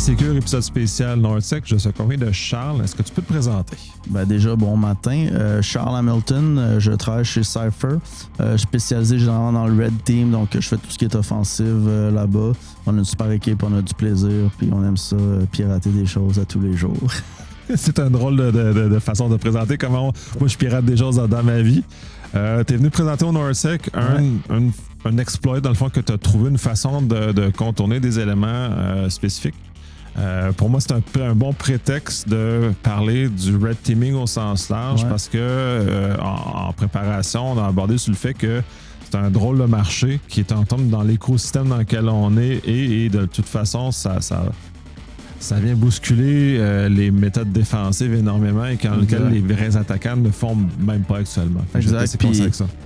Secure, épisode spécial NordSec. Je suis accompagné de Charles. Est-ce que tu peux te présenter? Déjà, bon matin. Charles Hamilton, je travaille chez Cypher, spécialisé généralement dans le Red Team, donc je fais tout ce qui est offensive là-bas. On a une super équipe, on a du plaisir, puis on aime ça, pirater des choses à tous les jours. C'est un drôle de façon de présenter comment moi je pirate des choses dans ma vie. T'es venu présenter au NordSec un exploit, dans le fond, que tu as trouvé une façon de contourner des éléments spécifiques. Pour moi, c'est un bon prétexte de parler du red teaming au sens large parce que en préparation, on a abordé sur le fait que c'est un drôle de marché qui est en tombe dans l'écosystème dans lequel on est et de toute façon, ça vient bousculer les méthodes défensives énormément et dans lequel les vrais attaquants ne font même pas actuellement. Exact.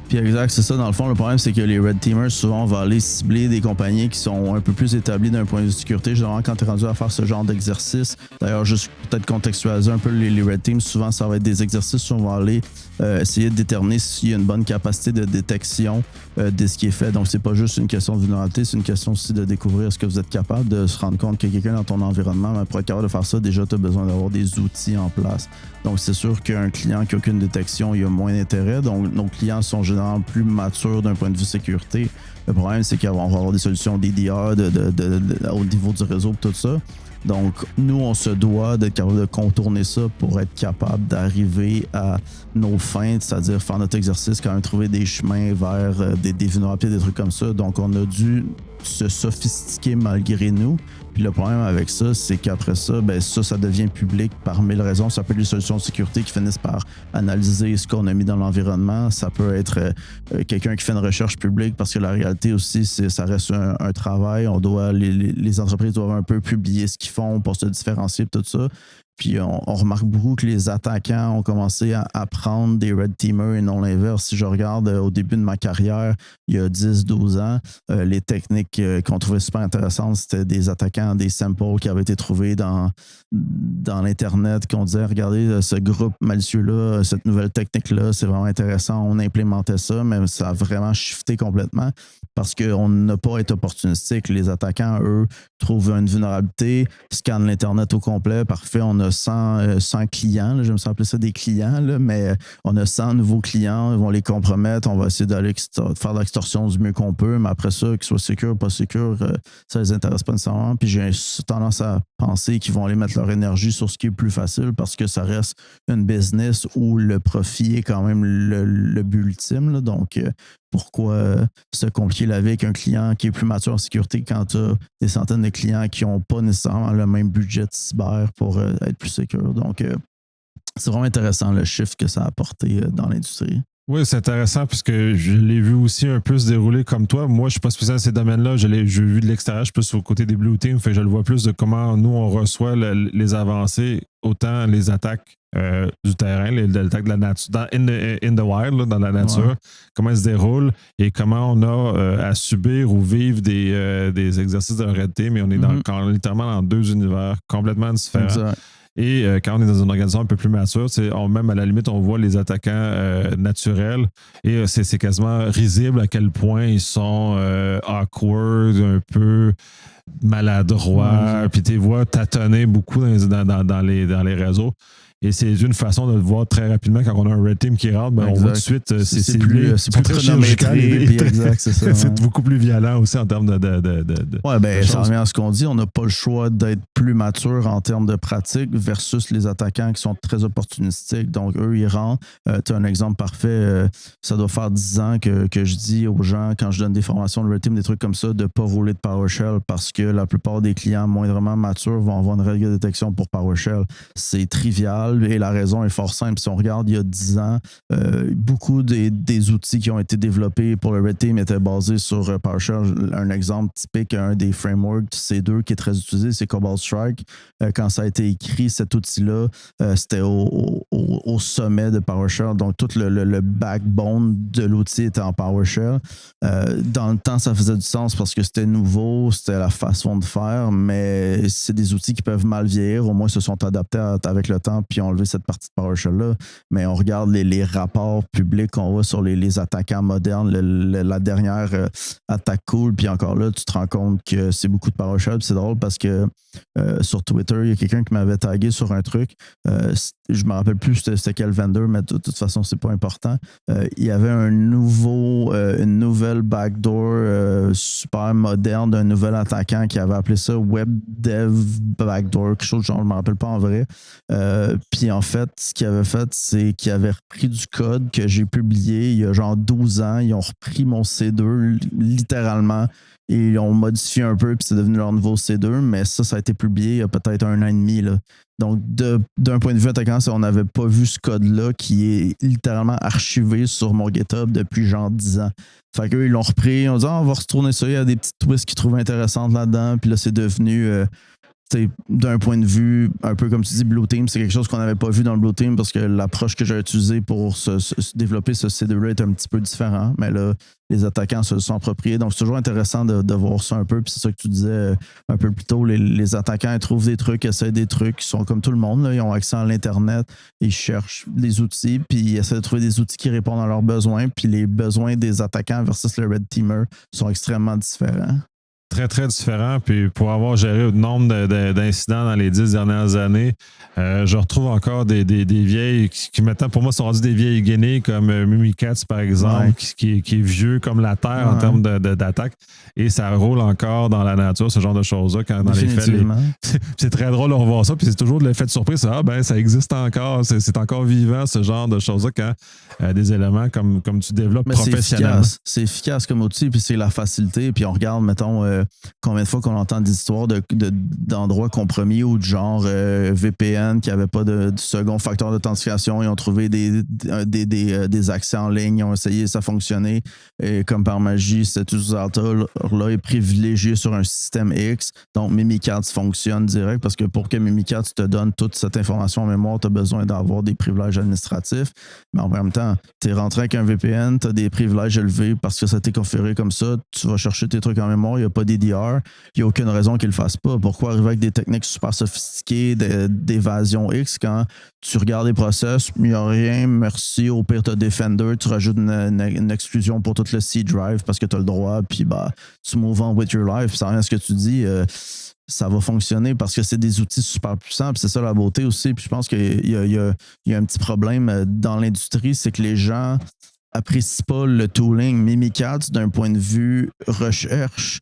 Puis exact, c'est ça. Dans le fond, le problème, c'est que les Red Teamers, souvent, vont aller cibler des compagnies qui sont un peu plus établies d'un point de vue de sécurité. Généralement, quand tu es rendu à faire ce genre d'exercice, d'ailleurs, juste peut-être contextualiser un peu les Red Teams, souvent, ça va être des exercices où on va aller essayer de déterminer s'il y a une bonne capacité de détection de ce qui est fait. Donc, c'est pas juste une question de vulnérabilité, c'est une question aussi de découvrir ce que vous êtes capable de se rendre compte que quelqu'un dans ton environnement, mais pour être capable de faire ça, déjà, tu as besoin d'avoir des outils en place. Donc, c'est sûr qu'un client qui n'a aucune détection, il a moins d'intérêt. Donc, nos clients sont généralement plus matures d'un point de vue sécurité. Le problème, c'est qu'on va avoir des solutions DDR au niveau du réseau et tout ça. Donc, nous, on se doit d'être capable de contourner ça pour être capable d'arriver à nos fins, c'est-à-dire faire notre exercice, quand même trouver des chemins vers des vulnérabilités, des trucs comme ça. Donc, on a dû se sophistiquer malgré nous. Puis le problème avec ça, c'est qu'après ça, ça devient public par mille raisons. Ça peut être des solutions de sécurité qui finissent par analyser ce qu'on a mis dans l'environnement. Ça peut être quelqu'un qui fait une recherche publique parce que la réalité aussi, ça reste un travail. Les entreprises doivent un peu publier ce qu'ils font pour se différencier et tout ça. Puis on remarque beaucoup que les attaquants ont commencé à prendre des red teamers et non l'inverse. Si je regarde au début de ma carrière, il y a 10-12 ans, les techniques qu'on trouvait super intéressantes, c'était des attaquants, des samples qui avaient été trouvés dans l'Internet, qu'on disait, regardez, ce groupe malicieux-là, cette nouvelle technique-là, c'est vraiment intéressant. On implémentait ça, mais ça a vraiment shifté complètement parce qu'on n'a pas été opportunistique. Les attaquants, eux, trouvent une vulnérabilité, scannent l'Internet au complet, parfait, on a 100 clients, là, je me suis appelé ça des clients, là, mais on a 100 nouveaux clients, ils vont les compromettre, on va essayer d'aller faire de l'extorsion du mieux qu'on peut, mais après ça, qu'ils soient sécures ou pas sécures, ça les intéresse pas nécessairement. Puis j'ai tendance à penser qu'ils vont aller mettre leur énergie sur ce qui est plus facile parce que ça reste une business où le profit est quand même le but ultime. Là. Donc, pourquoi se compliquer la vie avec un client qui est plus mature en sécurité quand tu as des centaines de clients qui n'ont pas nécessairement le même budget de cyber pour être plus sécure. Donc, c'est vraiment intéressant le shift que ça a apporté dans l'industrie. Oui, c'est intéressant puisque je l'ai vu aussi un peu se dérouler comme toi. Moi, je ne suis pas spécial dans ces domaines-là. J'ai vu de l'extérieur, je suis plus au côté des Blue Team. Je le vois plus de comment nous, on reçoit les avancées, autant les attaques du terrain, les attaques de la nature, in the wild, là, dans la nature, comment elles se déroulent et comment on a à subir ou vivre des exercices de red team. Et on est littéralement dans deux univers complètement différents. Exact. Et quand on est dans une organisation un peu plus mature, même à la limite, on voit les attaquants naturels et c'est quasiment risible à quel point ils sont awkward, un peu maladroits, puis tu les vois tâtonner beaucoup dans les réseaux. Et c'est une façon de le voir très rapidement quand on a un red team qui rentre, on voit tout de suite c'est plus très chirurgical c'est beaucoup plus violent aussi en termes de ça revient à ce qu'on dit, on n'a pas le choix d'être plus mature en termes de pratique versus les attaquants qui sont très opportunistiques. Donc eux, ils rentrent. Tu as un exemple parfait, ça doit faire 10 ans que je dis aux gens quand je donne des formations de red team, des trucs comme ça, de ne pas rouler de PowerShell parce que la plupart des clients moindrement matures vont avoir une règle de détection pour PowerShell. C'est trivial. Et la raison est fort simple. Si on regarde il y a 10 ans, beaucoup des outils qui ont été développés pour le Red Team étaient basés sur PowerShell. Un exemple typique, un des frameworks C2 qui est très utilisé, c'est Cobalt Strike. Quand ça a été écrit, cet outil-là, c'était au sommet de PowerShell. Donc, tout le backbone de l'outil était en PowerShell. Dans le temps, ça faisait du sens parce que c'était nouveau, c'était la façon de faire, mais c'est des outils qui peuvent mal vieillir. Au moins, ils se sont adaptés avec le temps puis ont enlevé cette partie de PowerShell-là. Mais on regarde les rapports publics qu'on voit sur les attaquants modernes, la dernière attaque cool, puis encore là, tu te rends compte que c'est beaucoup de PowerShell. Puis c'est drôle parce que sur Twitter, il y a quelqu'un qui m'avait tagué sur un truc. Je me rappelle plus c'était quel vendor, mais de toute façon, c'est pas important. Il y avait une nouvelle backdoor super moderne d'un nouvel attaquant qui avait appelé ça Web Dev Backdoor, quelque chose genre, je me rappelle pas en vrai. Puis en fait, ce qu'il avait fait, c'est qu'il avait repris du code que j'ai publié il y a genre 12 ans. Ils ont repris mon C2 littéralement. Et ils ont modifié un peu, puis c'est devenu leur nouveau C2, mais ça a été publié il y a peut-être 1 an et demi. Là. Donc, d'un point de vue attaquant, on n'avait pas vu ce code-là qui est littéralement archivé sur mon GitHub depuis genre 10 ans. Fait qu'eux, ils l'ont repris, on dit on va retourner ça, il y a des petites twists qu'ils trouvent intéressantes là-dedans, puis là, c'est devenu... d'un point de vue, un peu comme tu dis, Blue Team, c'est quelque chose qu'on n'avait pas vu dans le Blue Team parce que l'approche que j'ai utilisée pour se développer ce C2-là est un petit peu différent. Mais là, les attaquants se sont appropriés. Donc, c'est toujours intéressant de voir ça un peu. Puis c'est ça que tu disais un peu plus tôt. Les attaquants, ils trouvent des trucs, essayent des trucs. Ils sont comme tout le monde. Là. Ils ont accès à l'Internet. Ils cherchent des outils. Puis ils essaient de trouver des outils qui répondent à leurs besoins. Puis les besoins des attaquants versus les Red Teamers sont extrêmement différents. Très, très différent. Puis pour avoir géré le nombre d'incidents dans les 10 dernières années, je retrouve encore des vieilles qui maintenant, pour moi, sont rendues des vieilles guenilles comme Mimikatz, par exemple, ouais. qui est vieux comme la Terre en termes d'attaque. Et ça roule encore dans la nature, ce genre de choses-là. Quand dans les faits, c'est très drôle de revoir ça. Puis c'est toujours l'effet de surprise. Ça existe encore. C'est encore vivant, ce genre de choses-là, quand des éléments comme tu développes professionnellement. C'est efficace comme outil, puis c'est la facilité. Puis on regarde, mettons, combien de fois qu'on entend des histoires d'endroits compromis ou de genre VPN qui n'avaient pas de second facteur d'authentification. Ils ont trouvé des accès en ligne, ils ont essayé, ça fonctionnait. Et comme par magie, cet utilisateur-là est privilégié sur un système X. Donc, Mimikatz fonctionne direct parce que pour que Mimikatz te donne toute cette information en mémoire, tu as besoin d'avoir des privilèges administratifs. Mais en même temps, tu es rentré avec un VPN, tu as des privilèges élevés parce que ça t'est configuré comme ça. Tu vas chercher tes trucs en mémoire, il n'y a pas DDR. Il n'y a aucune raison qu'ils ne le fassent pas. Pourquoi arriver avec des techniques super sophistiquées d'évasion X quand tu regardes les process, il n'y a rien, merci, au pire, tu as Defender, tu rajoutes une exclusion pour tout le C drive parce que tu as le droit, puis tu move on with your life, sans rien ce que tu dis. Ça va fonctionner parce que c'est des outils super puissants, puis c'est ça la beauté aussi. Puis je pense qu'il y a un petit problème dans l'industrie, c'est que les gens apprécient pas le tooling Mimikatz d'un point de vue recherche.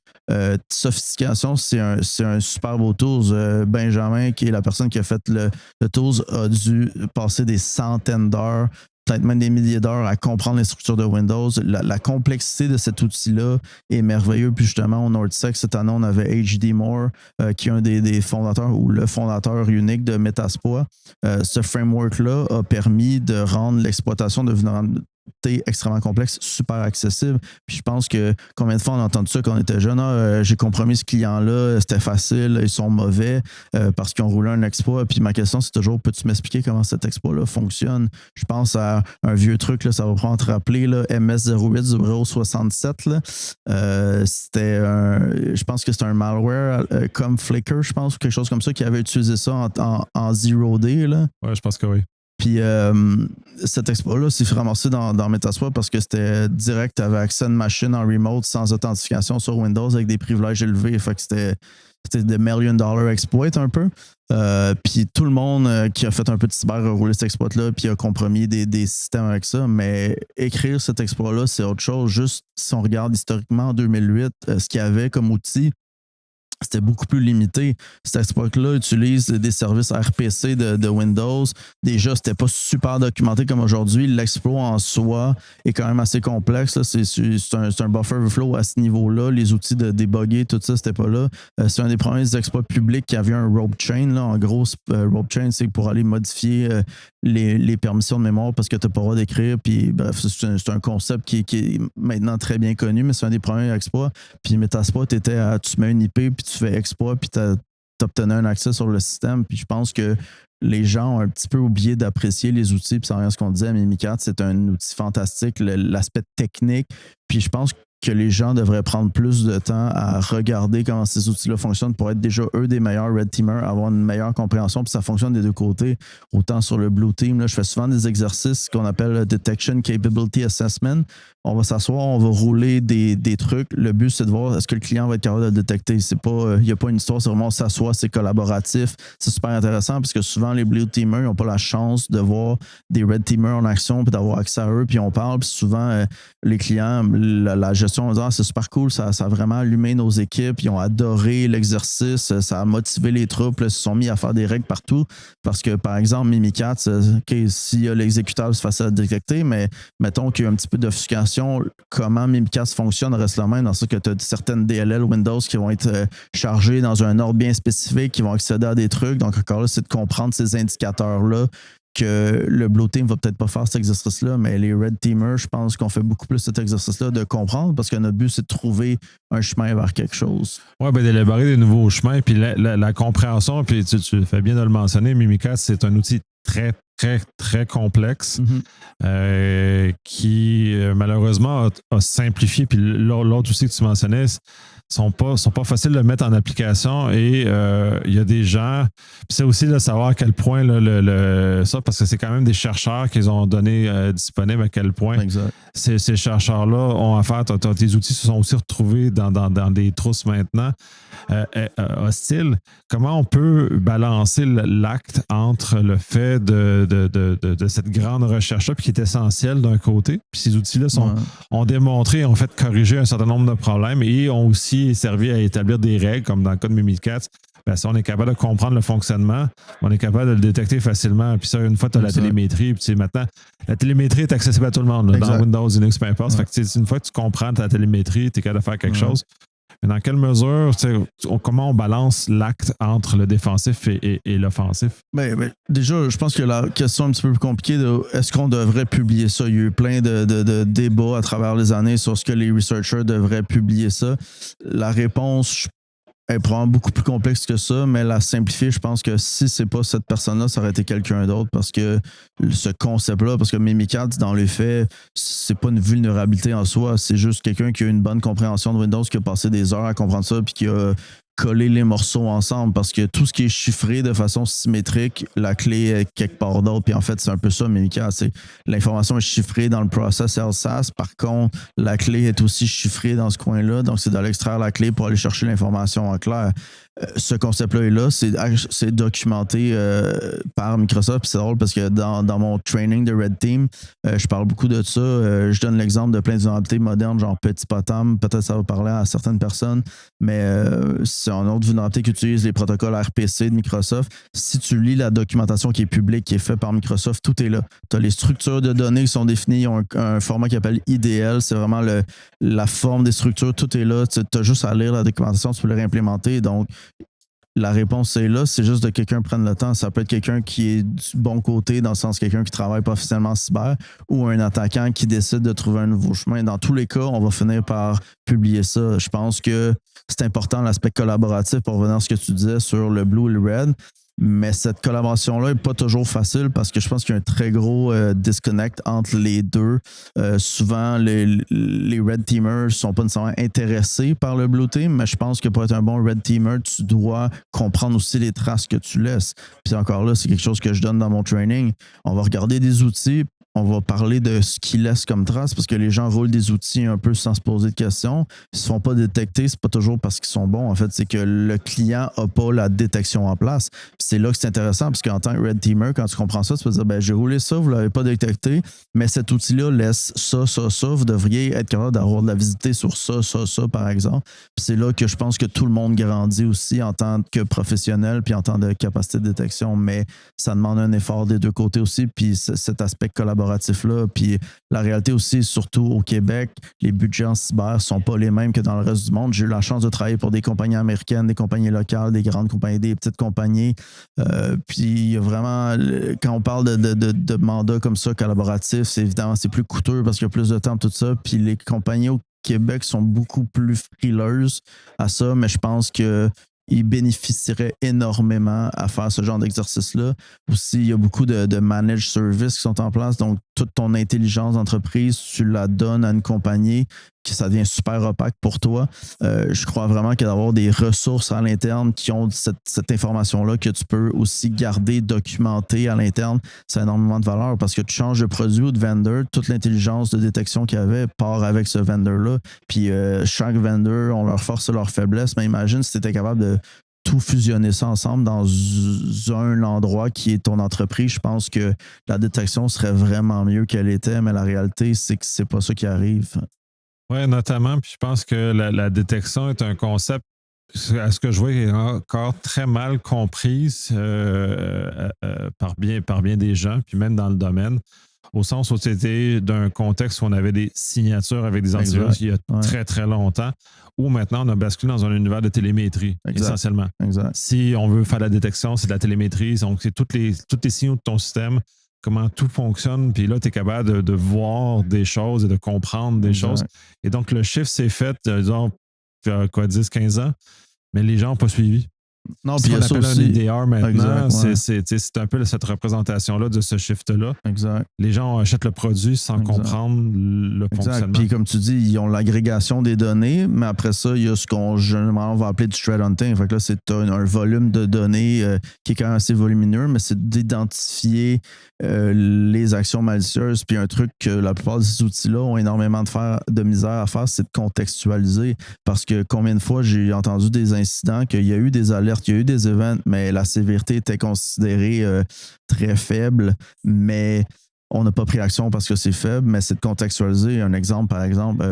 Sophistication, c'est un super beau tool. Benjamin, qui est la personne qui a fait le tool, a dû passer des centaines d'heures, peut-être même des milliers d'heures à comprendre les structures de Windows. La complexité de cet outil-là est merveilleux. Puis justement, au NordSec, cette année, on avait H.D. Moore, qui est un des fondateurs ou le fondateur unique de Metasploit. Ce framework-là a permis de rendre l'exploitation de vulnérabilité extrêmement complexe, super accessible. Puis je pense que combien de fois on a entendu ça quand on était jeune, j'ai compromis ce client-là, c'était facile, ils sont mauvais parce qu'ils ont roulé un exploit. Puis ma question, c'est toujours, peux-tu m'expliquer comment cet exploit-là fonctionne? Je pense à un vieux truc, là, ça va prendre à te rappeler, là, MS08-067. C'était je pense que c'était un malware comme Flickr, je pense, ou quelque chose comme ça, qui avait utilisé ça en zero day. Là. Ouais, je pense que oui. Puis cet exploit-là s'est fait ramasser dans Metasploit parce que c'était direct, tu avais accès à une machine en remote sans authentification sur Windows avec des privilèges élevés. Fait que c'était des $1 million exploit un peu. Puis tout le monde qui a fait un peu de cyber a roulé cet exploit-là puis a compromis des systèmes avec ça. Mais écrire cet exploit-là, c'est autre chose. Juste si on regarde historiquement en 2008, ce qu'il y avait comme outil, c'était beaucoup plus limité. Cet exploit-là utilise des services RPC de Windows. Déjà, c'était pas super documenté comme aujourd'hui. L'exploit en soi est quand même assez complexe. Là. C'est un buffer overflow à ce niveau-là. Les outils de débugger, tout ça, c'était pas là. C'est un des premiers exploits publics qui avait un rope chain. Là. En gros, rope chain, c'est pour aller modifier les permissions de mémoire parce que tu n'as pas le droit d'écrire. Puis, bref, c'est un concept qui est maintenant très bien connu, mais c'est un des premiers exploits. Puis Metasploit, tu mets une IP, puis tu fais exploit, puis tu obtenais un accès sur le système. Puis je pense que les gens ont un petit peu oublié d'apprécier les outils. Puis ça revient à ce qu'on disait, Mimikatz, c'est un outil fantastique, l'aspect technique. Puis je pense que les gens devraient prendre plus de temps à regarder comment ces outils-là fonctionnent pour être déjà eux des meilleurs Red Teamers, avoir une meilleure compréhension, puis ça fonctionne des deux côtés. Autant sur le Blue Team, là, je fais souvent des exercices qu'on appelle Detection Capability Assessment. On va s'asseoir, on va rouler des trucs. Le but, c'est de voir est-ce que le client va être capable de le détecter. C'est pas, il n'y a pas une histoire, c'est vraiment on s'assoit, c'est collaboratif. C'est super intéressant parce que souvent, les Blue Teamers n'ont pas la chance de voir des Red Teamers en action puis d'avoir accès à eux, puis on parle. Puis souvent, les clients, la gestion, on dit, c'est super cool, ça a vraiment allumé nos équipes. Ils ont adoré l'exercice, ça a motivé les troupes, là, ils se sont mis à faire des règles partout. Parce que, par exemple, Mimikatz, s'il y a l'exécutable, c'est facile à détecter, mais mettons qu'il y a un petit peu d'offuscation. Comment Mimikatz fonctionne reste le même, dans ce que tu as certaines DLL Windows qui vont être chargées dans un ordre bien spécifique, qui vont accéder à des trucs. Donc, encore là, c'est de comprendre ces indicateurs-là que le Blue Team va peut-être pas faire cet exercice-là, mais les Red Teamers, je pense qu'on fait beaucoup plus cet exercice-là de comprendre parce que notre but, c'est de trouver un chemin vers quelque chose. Oui, ben d'élaborer des nouveaux chemins, puis la compréhension, puis tu fais bien de le mentionner, Mimikatz, c'est un outil très, très, très complexe qui, malheureusement, a simplifié. Puis l'autre aussi que tu mentionnais, sont pas faciles de mettre en application et il y a des gens. Puis c'est aussi de savoir à quel point ça, parce que c'est quand même des chercheurs qu'ils ont donné disponibles, à quel point ces chercheurs-là ont affaire. Tes outils se sont aussi retrouvés dans des trousses maintenant hostiles. Comment on peut balancer l'acte entre le fait de cette grande recherche-là, puis qui est essentielle d'un côté, puis ces outils-là ont démontré, ont fait corriger un certain nombre de problèmes et ont aussi servi à établir des règles, comme dans le cas de Mimikatz. Ben, si on est capable de comprendre le fonctionnement, on est capable de le détecter facilement. Puis ça, une fois, tu as la télémétrie. Puis maintenant, la télémétrie est accessible à tout le monde, là, dans Windows, Linux, peu importe. Fait que, une fois que tu comprends ta télémétrie, tu es capable de faire quelque chose. Mais dans quelle mesure, comment on balance l'acte entre le défensif et l'offensif? Ben, déjà, je pense que la question est un petit peu plus compliquée de est-ce qu'on devrait publier ça? Il y a eu plein de débats à travers les années sur ce que les researchers devraient publier ça. La réponse est probablement beaucoup plus complexe que ça, mais la simplifier, je pense que si c'est pas cette personne-là, ça aurait été quelqu'un d'autre parce que ce concept-là, parce que Mimikatz, dans les faits, c'est pas une vulnérabilité en soi, c'est juste quelqu'un qui a une bonne compréhension de Windows, qui a passé des heures à comprendre ça, puis qui a coller les morceaux ensemble parce que tout ce qui est chiffré de façon symétrique, la clé est quelque part d'autre. Puis en fait, c'est un peu ça, Mimikatz. C'est l'information est chiffrée dans le process LSASS. Par contre, la clé est aussi chiffrée dans ce coin-là. Donc, c'est d'aller extraire la clé pour aller chercher l'information en clair. Ce concept-là est là, c'est documenté par Microsoft. C'est drôle parce que dans mon training de Red Team, je parle beaucoup de ça. Je donne l'exemple de plein de vulnérabilités modernes, genre Petit Potam. Peut-être ça va parler à certaines personnes, mais c'est un autre vulnérabilité qui utilise les protocoles RPC de Microsoft. Si tu lis la documentation qui est publique, qui est faite par Microsoft, tout est là. Tu as les structures de données qui sont définies. Ils ont un format qui s'appelle IDL. C'est vraiment la forme des structures. Tout est là. Tu as juste à lire la documentation, tu peux le réimplémenter. Donc, la réponse est là, c'est juste de quelqu'un prenne le temps. Ça peut être quelqu'un qui est du bon côté, dans le sens quelqu'un qui travaille professionnellement en cyber, ou un attaquant qui décide de trouver un nouveau chemin. Dans tous les cas, on va finir par publier ça. Je pense que c'est important l'aspect collaboratif pour revenir à ce que tu disais sur le Blue et le Red. Mais cette collaboration-là n'est pas toujours facile parce que je pense qu'il y a un très gros disconnect entre les deux. Souvent, les Red Teamers ne sont pas nécessairement intéressés par le Blue Team, mais je pense que pour être un bon Red Teamer, tu dois comprendre aussi les traces que tu laisses. Puis encore là, c'est quelque chose que je donne dans mon training. On va regarder des outils, on va parler de ce qu'ils laissent comme traces parce que les gens roulent des outils un peu sans se poser de questions. Ils ne se font pas détecter, c'est pas toujours parce qu'ils sont bons. En fait, c'est que le client n'a pas la détection en place. Puis c'est là que c'est intéressant parce qu'en tant que Red Teamer, quand tu comprends ça, tu peux dire j'ai roulé ça, vous ne l'avez pas détecté, mais cet outil-là laisse ça. Vous devriez être capable d'avoir de la visiter sur ça, par exemple. Puis c'est là que je pense que tout le monde grandit aussi en tant que professionnel puis en tant que capacité de détection, mais ça demande un effort des deux côtés aussi. Puis cet aspect collaboratif-là. Puis la réalité aussi, surtout au Québec, les budgets en cyber ne sont pas les mêmes que dans le reste du monde. J'ai eu la chance de travailler pour des compagnies américaines, des compagnies locales, des grandes compagnies, des petites compagnies. Puis il y a vraiment, quand on parle de mandats comme ça, collaboratifs, c'est évidemment, c'est plus coûteux parce qu'il y a plus de temps, tout ça. Puis les compagnies au Québec sont beaucoup plus frileuses à ça, mais je pense que ils bénéficieraient énormément à faire ce genre d'exercice-là. Aussi, il y a beaucoup de managed services qui sont en place, donc toute ton intelligence d'entreprise, tu la donnes à une compagnie, que ça devient super opaque pour toi. Je crois vraiment qu'il y a d'avoir des ressources à l'interne qui ont cette information-là que tu peux aussi garder, documenter à l'interne. Ça a énormément de valeur parce que tu changes de produit ou de vendor, toute l'intelligence de détection qu'il y avait part avec ce vendor-là. Puis chaque vendor, on leur force leur faiblesse. Mais imagine si tu étais capable de tout fusionner ça ensemble dans un endroit qui est ton entreprise. Je pense que la détection serait vraiment mieux qu'elle était, mais la réalité, c'est que c'est pas ça qui arrive. Oui, notamment, puis je pense que la détection est un concept, à ce que je vois, qui est encore très mal comprise par bien des gens, puis même dans le domaine, au sens où c'était d'un contexte où on avait des signatures avec des antivirus il y a très, très longtemps, où maintenant on a basculé dans un univers de télémétrie, essentiellement. Exact. Si on veut faire la détection, c'est de la télémétrie, donc c'est tous les signaux de ton système, comment tout fonctionne, puis là, tu es capable de voir des choses et de comprendre des choses. Et donc, le chiffre s'est fait, disons, 10, 15 ans, mais les gens n'ont pas suivi. Non, puis il y a ça aussi. Un EDR maintenant, exact, c'est un peu cette représentation-là de ce shift-là. Exact. Les gens achètent le produit sans comprendre le fonctionnement. Puis comme tu dis, ils ont l'agrégation des données, mais après ça, il y a ce qu'on généralement va appeler du threat hunting. Fait que là, c'est un volume de données qui est quand même assez volumineux, mais c'est d'identifier les actions malicieuses. Puis un truc que la plupart de ces outils-là ont énormément de misère à faire, c'est de contextualiser. Parce que combien de fois j'ai entendu des incidents qu'il y a eu des alertes, il y a eu des événements, mais la sévérité était considérée très faible, mais on n'a pas pris action parce que c'est faible, mais c'est de contextualiser. Un exemple, par exemple,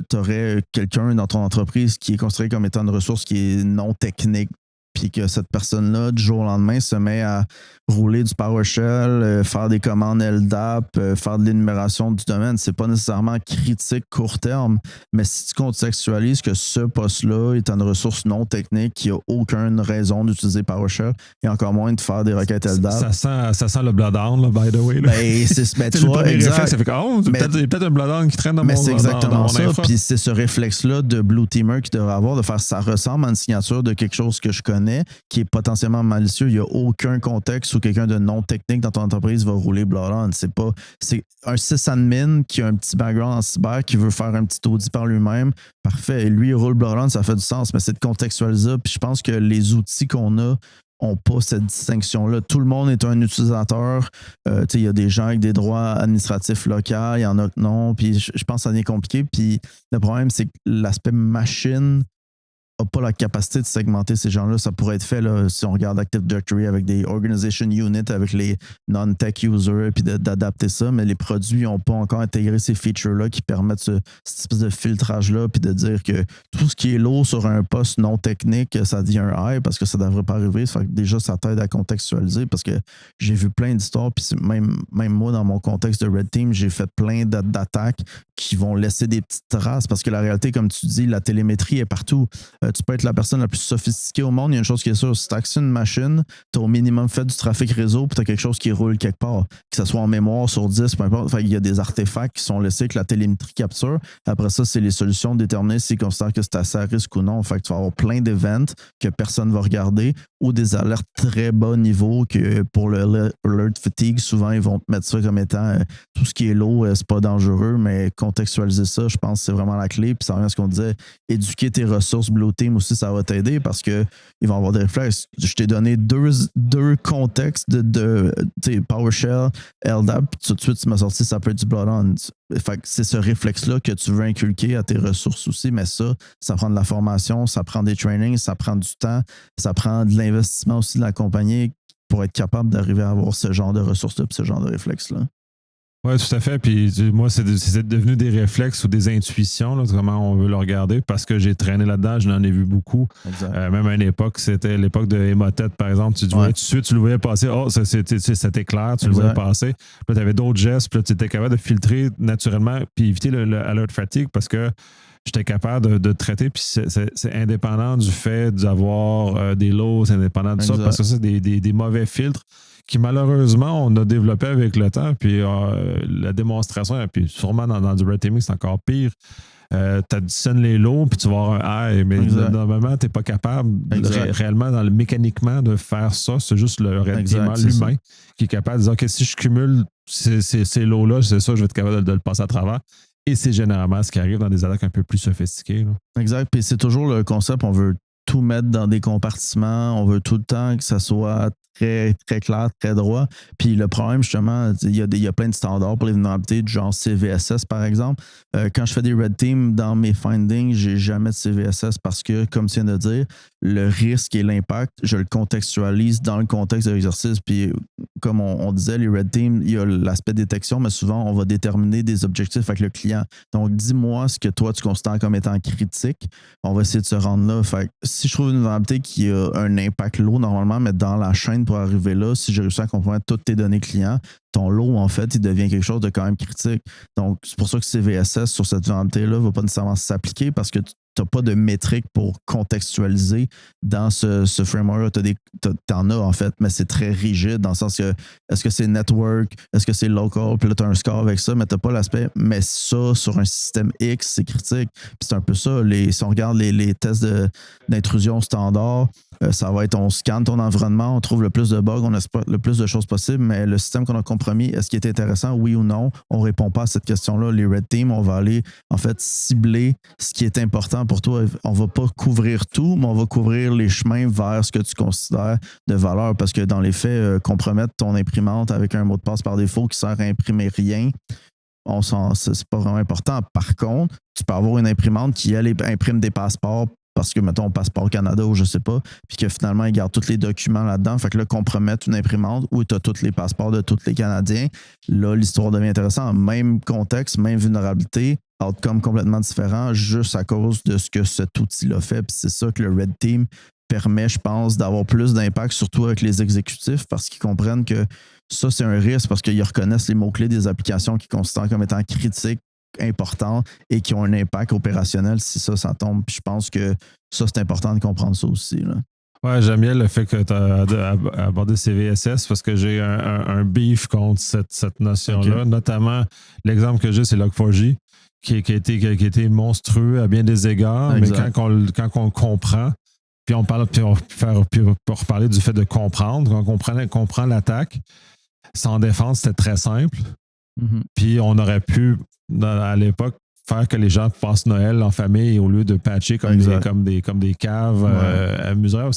tu aurais quelqu'un dans ton entreprise qui est considéré comme étant une ressource qui est non technique, puis que cette personne-là, du jour au lendemain, se met à rouler du PowerShell, faire des commandes LDAP, faire de l'énumération du domaine. C'est pas nécessairement critique court terme, mais si tu contextualises que ce poste-là est une ressource non technique qui n'a aucune raison d'utiliser PowerShell et encore moins de faire des requêtes LDAP. Ça sent le bloodhound, là, by the way. Là. Ben, tu vois, exact. Ça fait peut-être un bloodhound qui traîne dans mon Mais c'est exactement ça. Infra. Puis c'est ce réflexe-là de Blue Teamer qui devrait avoir, de faire ça ressemble à une signature de quelque chose que je connais, qui est potentiellement malicieux. Il n'y a aucun contexte où quelqu'un de non technique dans ton entreprise va rouler Bloodhound. C'est un sysadmin qui a un petit background en cyber, qui veut faire un petit audit par lui-même. Parfait. Et lui, il roule Bloodhound, ça fait du sens, mais c'est de contextualiser. Puis je pense que les outils qu'on a n'ont pas cette distinction-là. Tout le monde est un utilisateur. Il y a des gens avec des droits administratifs locaux, il y en a que non. Puis je pense que ça devient compliqué. Puis le problème, c'est que l'aspect machine n'a pas la capacité de segmenter ces gens-là. Ça pourrait être fait là, si on regarde Active Directory avec des organization units, avec les non-tech users, puis d'adapter ça, mais les produits n'ont pas encore intégré ces features-là qui permettent cette espèce de filtrage-là, puis de dire que tout ce qui est lourd sur un poste non technique, ça devient un high parce que ça ne devrait pas arriver. Ça fait que déjà, ça t'aide à contextualiser parce que j'ai vu plein d'histoires, puis même moi, dans mon contexte de Red Team, j'ai fait plein d'attaques qui vont laisser des petites traces parce que la réalité, comme tu dis, la télémétrie est partout. Tu peux être la personne la plus sophistiquée au monde. Il y a une chose qui est sûre, si tu actionnes une machine, tu as au minimum fait du trafic réseau puis tu as quelque chose qui roule quelque part. Que ce soit en mémoire, sur disque, peu importe. Enfin, il y a des artefacts qui sont laissés que la télémétrie capture. Après ça, c'est les solutions de déterminer s'ils considèrent que c'est assez à risque ou non. Fait que tu vas avoir plein d'events que personne ne va regarder ou des alertes très bas niveau que pour le alert fatigue, souvent, ils vont te mettre ça comme étant tout ce qui est low, c'est pas dangereux, mais contextualiser ça, je pense que c'est vraiment la clé. Puis ça revient à ce qu'on disait, éduquer tes ressources Blue Team aussi, ça va t'aider parce qu'ils vont avoir des réflexes. Je t'ai donné deux contextes de PowerShell, LDAP, puis tout de suite, tu m'as sorti, ça peut être du Bloodhound. Fait que c'est ce réflexe-là que tu veux inculquer à tes ressources aussi, mais ça prend de la formation, ça prend des trainings, ça prend du temps, ça prend de l'investissement aussi de la compagnie pour être capable d'arriver à avoir ce genre de ressources-là et ce genre de réflexes-là. Oui, tout à fait. Puis moi, c'est devenu des réflexes ou des intuitions, là, comment on veut le regarder, parce que j'ai traîné là-dedans, je n'en ai vu beaucoup. Même à une époque, c'était l'époque de Emotet, par exemple. Tu voyais tout de suite, tu le voyais passer. Oh, c'était clair, tu le voyais passer. Puis tu avais d'autres gestes, puis là, tu étais capable de filtrer naturellement, puis éviter le alert fatigue parce que j'étais capable de traiter, puis c'est indépendant du fait d'avoir des lots, c'est indépendant de ça, parce que c'est des mauvais filtres qui malheureusement on a développé avec le temps, puis la démonstration, puis sûrement dans du red teaming, c'est encore pire. t'additionnes les lots, puis tu vas avoir un high, mais normalement, t'es pas capable réellement, mécaniquement, de faire ça. C'est juste le red teamer, l'humain, qui est capable de dire, OK, si je cumule ces lots-là, c'est ça, je vais être capable de le passer à travers. Et c'est généralement ce qui arrive dans des attaques un peu plus sophistiquées. Là. Exact. Puis c'est toujours le concept, on veut tout mettre dans des compartiments, on veut tout le temps que ça soit très, très clair, très droit. Puis le problème, justement, il y a plein de standards pour les vulnérabilités, du genre CVSS, par exemple. Quand je fais des red teams, dans mes findings, j'ai jamais de CVSS parce que, comme tu viens de dire, le risque et l'impact, je le contextualise dans le contexte de l'exercice. Puis, comme on disait, les red teams, il y a l'aspect détection, mais souvent, on va déterminer des objectifs avec le client. Donc, dis-moi ce que toi, tu considères comme étant critique. On va essayer de se rendre là. Fait que si je trouve une vulnérabilité qui a un impact lourd, normalement, mais dans la chaîne pour arriver là, si j'ai réussi à compromettre toutes tes données clients, ton lot, en fait, il devient quelque chose de quand même critique. Donc, c'est pour ça que CVSS sur cette vulnérabilité-là ne va pas nécessairement s'appliquer parce que tu n'as pas de métrique pour contextualiser dans ce framework. Tu en as, en fait, mais c'est très rigide dans le sens que est-ce que c'est network, est-ce que c'est local, puis là, tu as un score avec ça, mais tu n'as pas l'aspect, mais ça, sur un système X, c'est critique. Puis c'est un peu ça. Si on regarde les tests d'intrusion standard, ça va être on scanne ton environnement, on trouve le plus de bugs, on espère le plus de choses possibles, mais le système qu'on a compromis, est-ce qu'il est intéressant, oui ou non? On ne répond pas à cette question-là. Les Red Team, on va aller en fait cibler ce qui est important pour toi. On ne va pas couvrir tout, mais on va couvrir les chemins vers ce que tu considères de valeur parce que dans les faits, compromettre ton imprimante avec un mot de passe par défaut qui sert à imprimer rien, c'est pas vraiment important. Par contre, tu peux avoir une imprimante qui, elle, imprime des passeports parce que, mettons, Passeport Canada ou je sais pas, puis que finalement, ils gardent tous les documents là-dedans. Fait que là, compromettre une imprimante où tu as tous les passeports de tous les Canadiens, là, l'histoire devient intéressante. Même contexte, même vulnérabilité, outcome complètement différent, juste à cause de ce que cet outil-là fait. Puis c'est ça que le Red Team permet, je pense, d'avoir plus d'impact, surtout avec les exécutifs, parce qu'ils comprennent que ça, c'est un risque, parce qu'ils reconnaissent les mots-clés des applications qu'ils considèrent comme étant critiques, importants et qui ont un impact opérationnel si ça tombe. Puis je pense que ça, c'est important de comprendre ça aussi. Là. Ouais, j'aime bien le fait que tu as abordé CVSS parce que j'ai un beef contre cette notion-là. Okay. Notamment, l'exemple que j'ai, c'est Log4j, qui a été monstrueux à bien des égards, exact. Mais quand on comprend, puis on reparler du fait de comprendre, quand on comprend l'attaque, sans défense, c'était très simple. Mm-hmm. Puis on aurait pu, à l'époque, faire que les gens passent Noël en famille au lieu de patcher comme des caves amuseurs.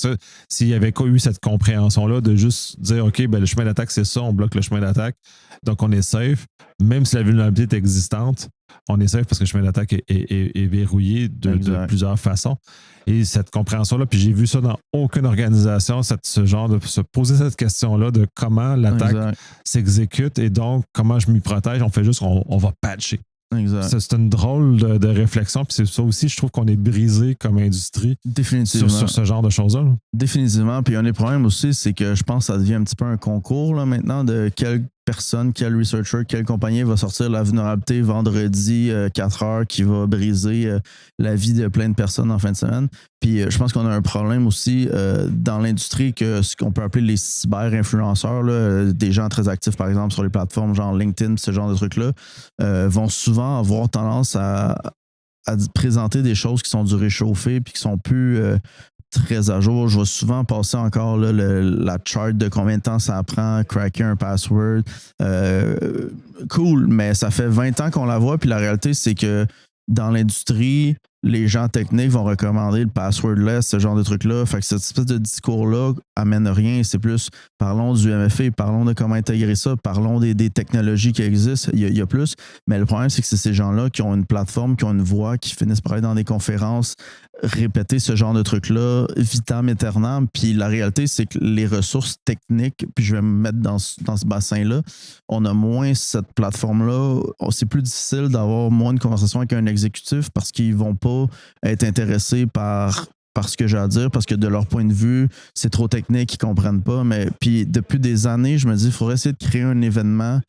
S'il y avait eu cette compréhension-là de juste dire, OK, ben, le chemin d'attaque, c'est ça, on bloque le chemin d'attaque, donc on est safe. Même si la vulnérabilité est existante, on est safe parce que le chemin d'attaque est verrouillé de plusieurs façons. Et cette compréhension-là, puis j'ai vu ça dans aucune organisation, ce genre de se poser cette question-là de comment l'attaque s'exécute et donc comment je m'y protège. On fait juste, on va patcher. Exact. C'est une drôle de réflexion. Puis c'est ça aussi, je trouve qu'on est brisé comme industrie sur ce genre de choses-là. Définitivement. Puis un des problèmes aussi, c'est que je pense que ça devient un petit peu un concours là, maintenant de quelle personne, quel researcher, quelle compagnie va sortir la vulnérabilité vendredi 4 heures qui va briser la vie de plein de personnes en fin de semaine. Puis je pense qu'on a un problème aussi dans l'industrie que ce qu'on peut appeler les cyber-influenceurs, des gens très actifs par exemple sur les plateformes genre LinkedIn, ce genre de trucs-là, vont souvent avoir tendance à présenter des choses qui sont du réchauffé puis qui sont plus très à jour. Je vois souvent passer encore là, la chart de combien de temps ça prend cracker un password. Cool, mais ça fait 20 ans qu'on la voit, puis la réalité, c'est que dans l'industrie, les gens techniques vont recommander le passwordless, ce genre de trucs-là. Fait que cette espèce de discours-là amène rien. C'est plus, parlons du MFA, parlons de comment intégrer ça, parlons des technologies qui existent. Il y a plus. Mais le problème, c'est que c'est ces gens-là qui ont une plateforme, qui ont une voix, qui finissent par aller dans des conférences, répéter ce genre de trucs-là, vitam aeternam. Puis la réalité, c'est que les ressources techniques, puis je vais me mettre dans ce bassin-là, on a moins cette plateforme-là. C'est plus difficile d'avoir moins de conversation avec un exécutif parce qu'ils vont pas être intéressés par ce que j'ai à dire, parce que de leur point de vue, c'est trop technique, ils ne comprennent pas. Mais puis depuis des années, je me dis, il faudrait essayer de créer un événement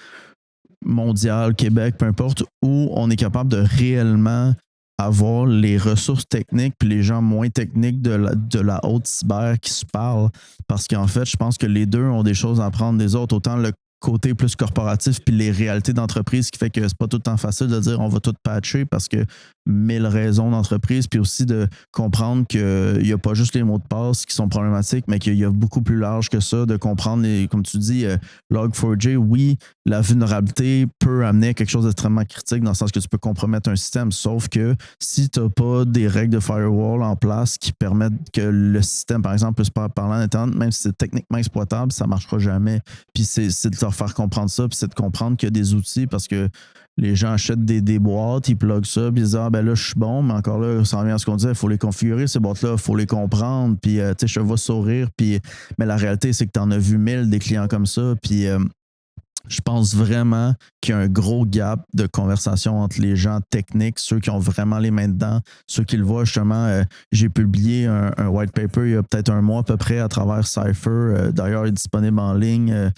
mondial, Québec, peu importe, où on est capable de réellement avoir les ressources techniques puis les gens moins techniques de la haute cyber qui se parlent. Parce qu'en fait, je pense que les deux ont des choses à apprendre des autres. Autant côté plus corporatif puis les réalités d'entreprise qui fait que c'est pas tout le temps facile de dire on va tout patcher parce que 1000 raisons d'entreprise, puis aussi de comprendre qu'il n'y a pas juste les mots de passe qui sont problématiques, mais qu'il y a beaucoup plus large que ça, de comprendre, comme tu dis, Log4j, oui, la vulnérabilité peut amener à quelque chose d'extrêmement critique dans le sens que tu peux compromettre un système, sauf que si tu n'as pas des règles de firewall en place qui permettent que le système, par exemple, puisse parler en Internet, même si c'est techniquement exploitable, ça ne marchera jamais. Puis c'est de leur faire comprendre ça, puis c'est de comprendre qu'il y a des outils parce que les gens achètent des boîtes, ils pluguent ça, puis ils disent ah ben là je suis bon, mais encore là, ça revient à ce qu'on disait, il faut les configurer ces boîtes-là, il faut les comprendre, puis tu sais, je vais sourire, puis mais la réalité c'est que tu en as vu 1000 des clients comme ça, puis je pense vraiment qu'il y a un gros gap de conversation entre les gens techniques, ceux qui ont vraiment les mains dedans, ceux qui le voient justement. J'ai publié un white paper il y a peut-être un mois à peu près à travers Cypher. D'ailleurs, il est disponible en ligne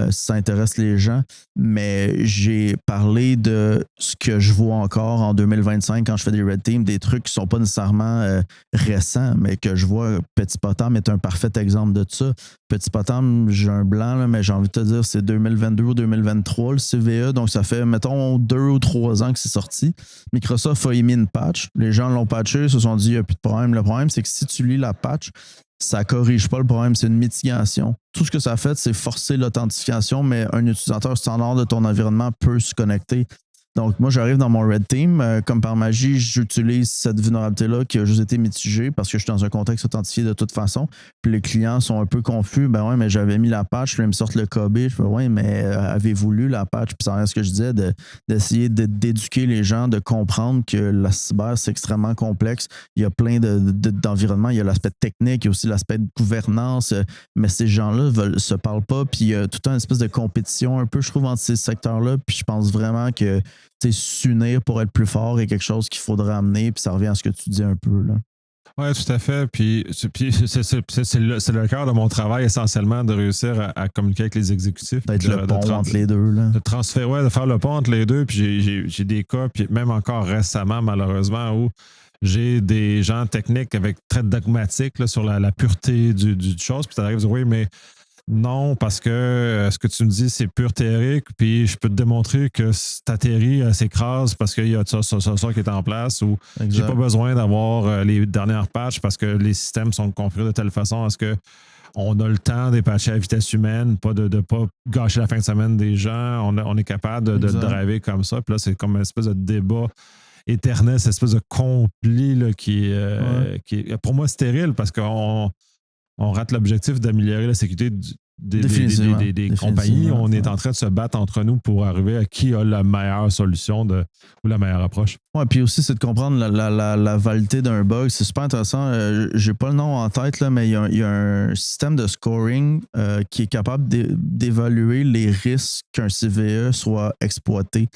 si ça intéresse les gens. Mais j'ai parlé de ce que je vois encore en 2025 quand je fais des Red Team, des trucs qui ne sont pas nécessairement récents, mais que je vois. Petit Potam est un parfait exemple de ça. Petit Potam, j'ai un blanc, là, mais j'ai envie de te dire, c'est 2022 ou 2023, le CVE. Donc, ça fait, mettons, 2 ou 3 ans que c'est sorti. Microsoft a émis une patch. Les gens l'ont patché, se sont dit, il n'y a plus de problème. Le problème, c'est que si tu lis la patch, ça ne corrige pas le problème, c'est une mitigation. Tout ce que ça a fait, c'est forcer l'authentification, mais un utilisateur standard de ton environnement peut se connecter. Donc, moi, j'arrive dans mon Red Team. Comme par magie, j'utilise cette vulnérabilité-là qui a juste été mitigée parce que je suis dans un contexte authentifié de toute façon. Puis les clients sont un peu confus. Ben ouais, mais j'avais mis la patch, là, ils me sortent le KB. Je fais, ouais, mais avez-vous lu la patch? Puis ça revient à ce que je disais, d'essayer d'éduquer les gens, de comprendre que la cyber, c'est extrêmement complexe. Il y a plein d'environnements. Il y a l'aspect technique, il y a aussi l'aspect de gouvernance. Mais ces gens-là se parlent pas. Puis il y a tout un espèce de compétition un peu, je trouve, entre ces secteurs-là. Puis je pense vraiment que s'unir pour être plus fort est quelque chose qu'il faudrait amener, puis ça revient à ce que tu dis un peu, là. Oui, tout à fait. Puis c'est le cœur de mon travail essentiellement de réussir à communiquer avec les exécutifs. D'être le pont entre les deux. Là. De faire le pont entre les deux. Puis j'ai des cas, puis même encore récemment, malheureusement, où j'ai des gens techniques avec très dogmatiques là, sur la pureté du chose. Puis tu arrives à dire oui, mais non, parce que ce que tu me dis, c'est pur théorique, puis je peux te démontrer que ta théorie s'écrase parce qu'il y a ça qui est en place, ou exact. J'ai pas besoin d'avoir les dernières patchs parce que les systèmes sont configurés de telle façon à ce que on a le temps de patcher à vitesse humaine, pas de pas gâcher la fin de semaine des gens. On est capable de driver comme ça. Puis là, c'est comme une espèce de débat éternel, cette espèce de conflit là, qui est pour moi stérile parce qu'on rate l'objectif d'améliorer la sécurité des compagnies. On est en train de se battre entre nous pour arriver à qui a la meilleure solution ou la meilleure approche. Oui, puis aussi, c'est de comprendre la validité d'un bug. C'est super intéressant. J'ai pas le nom en tête, là, mais il y a un système de scoring qui est capable d'évaluer les risques qu'un CVE soit exploité.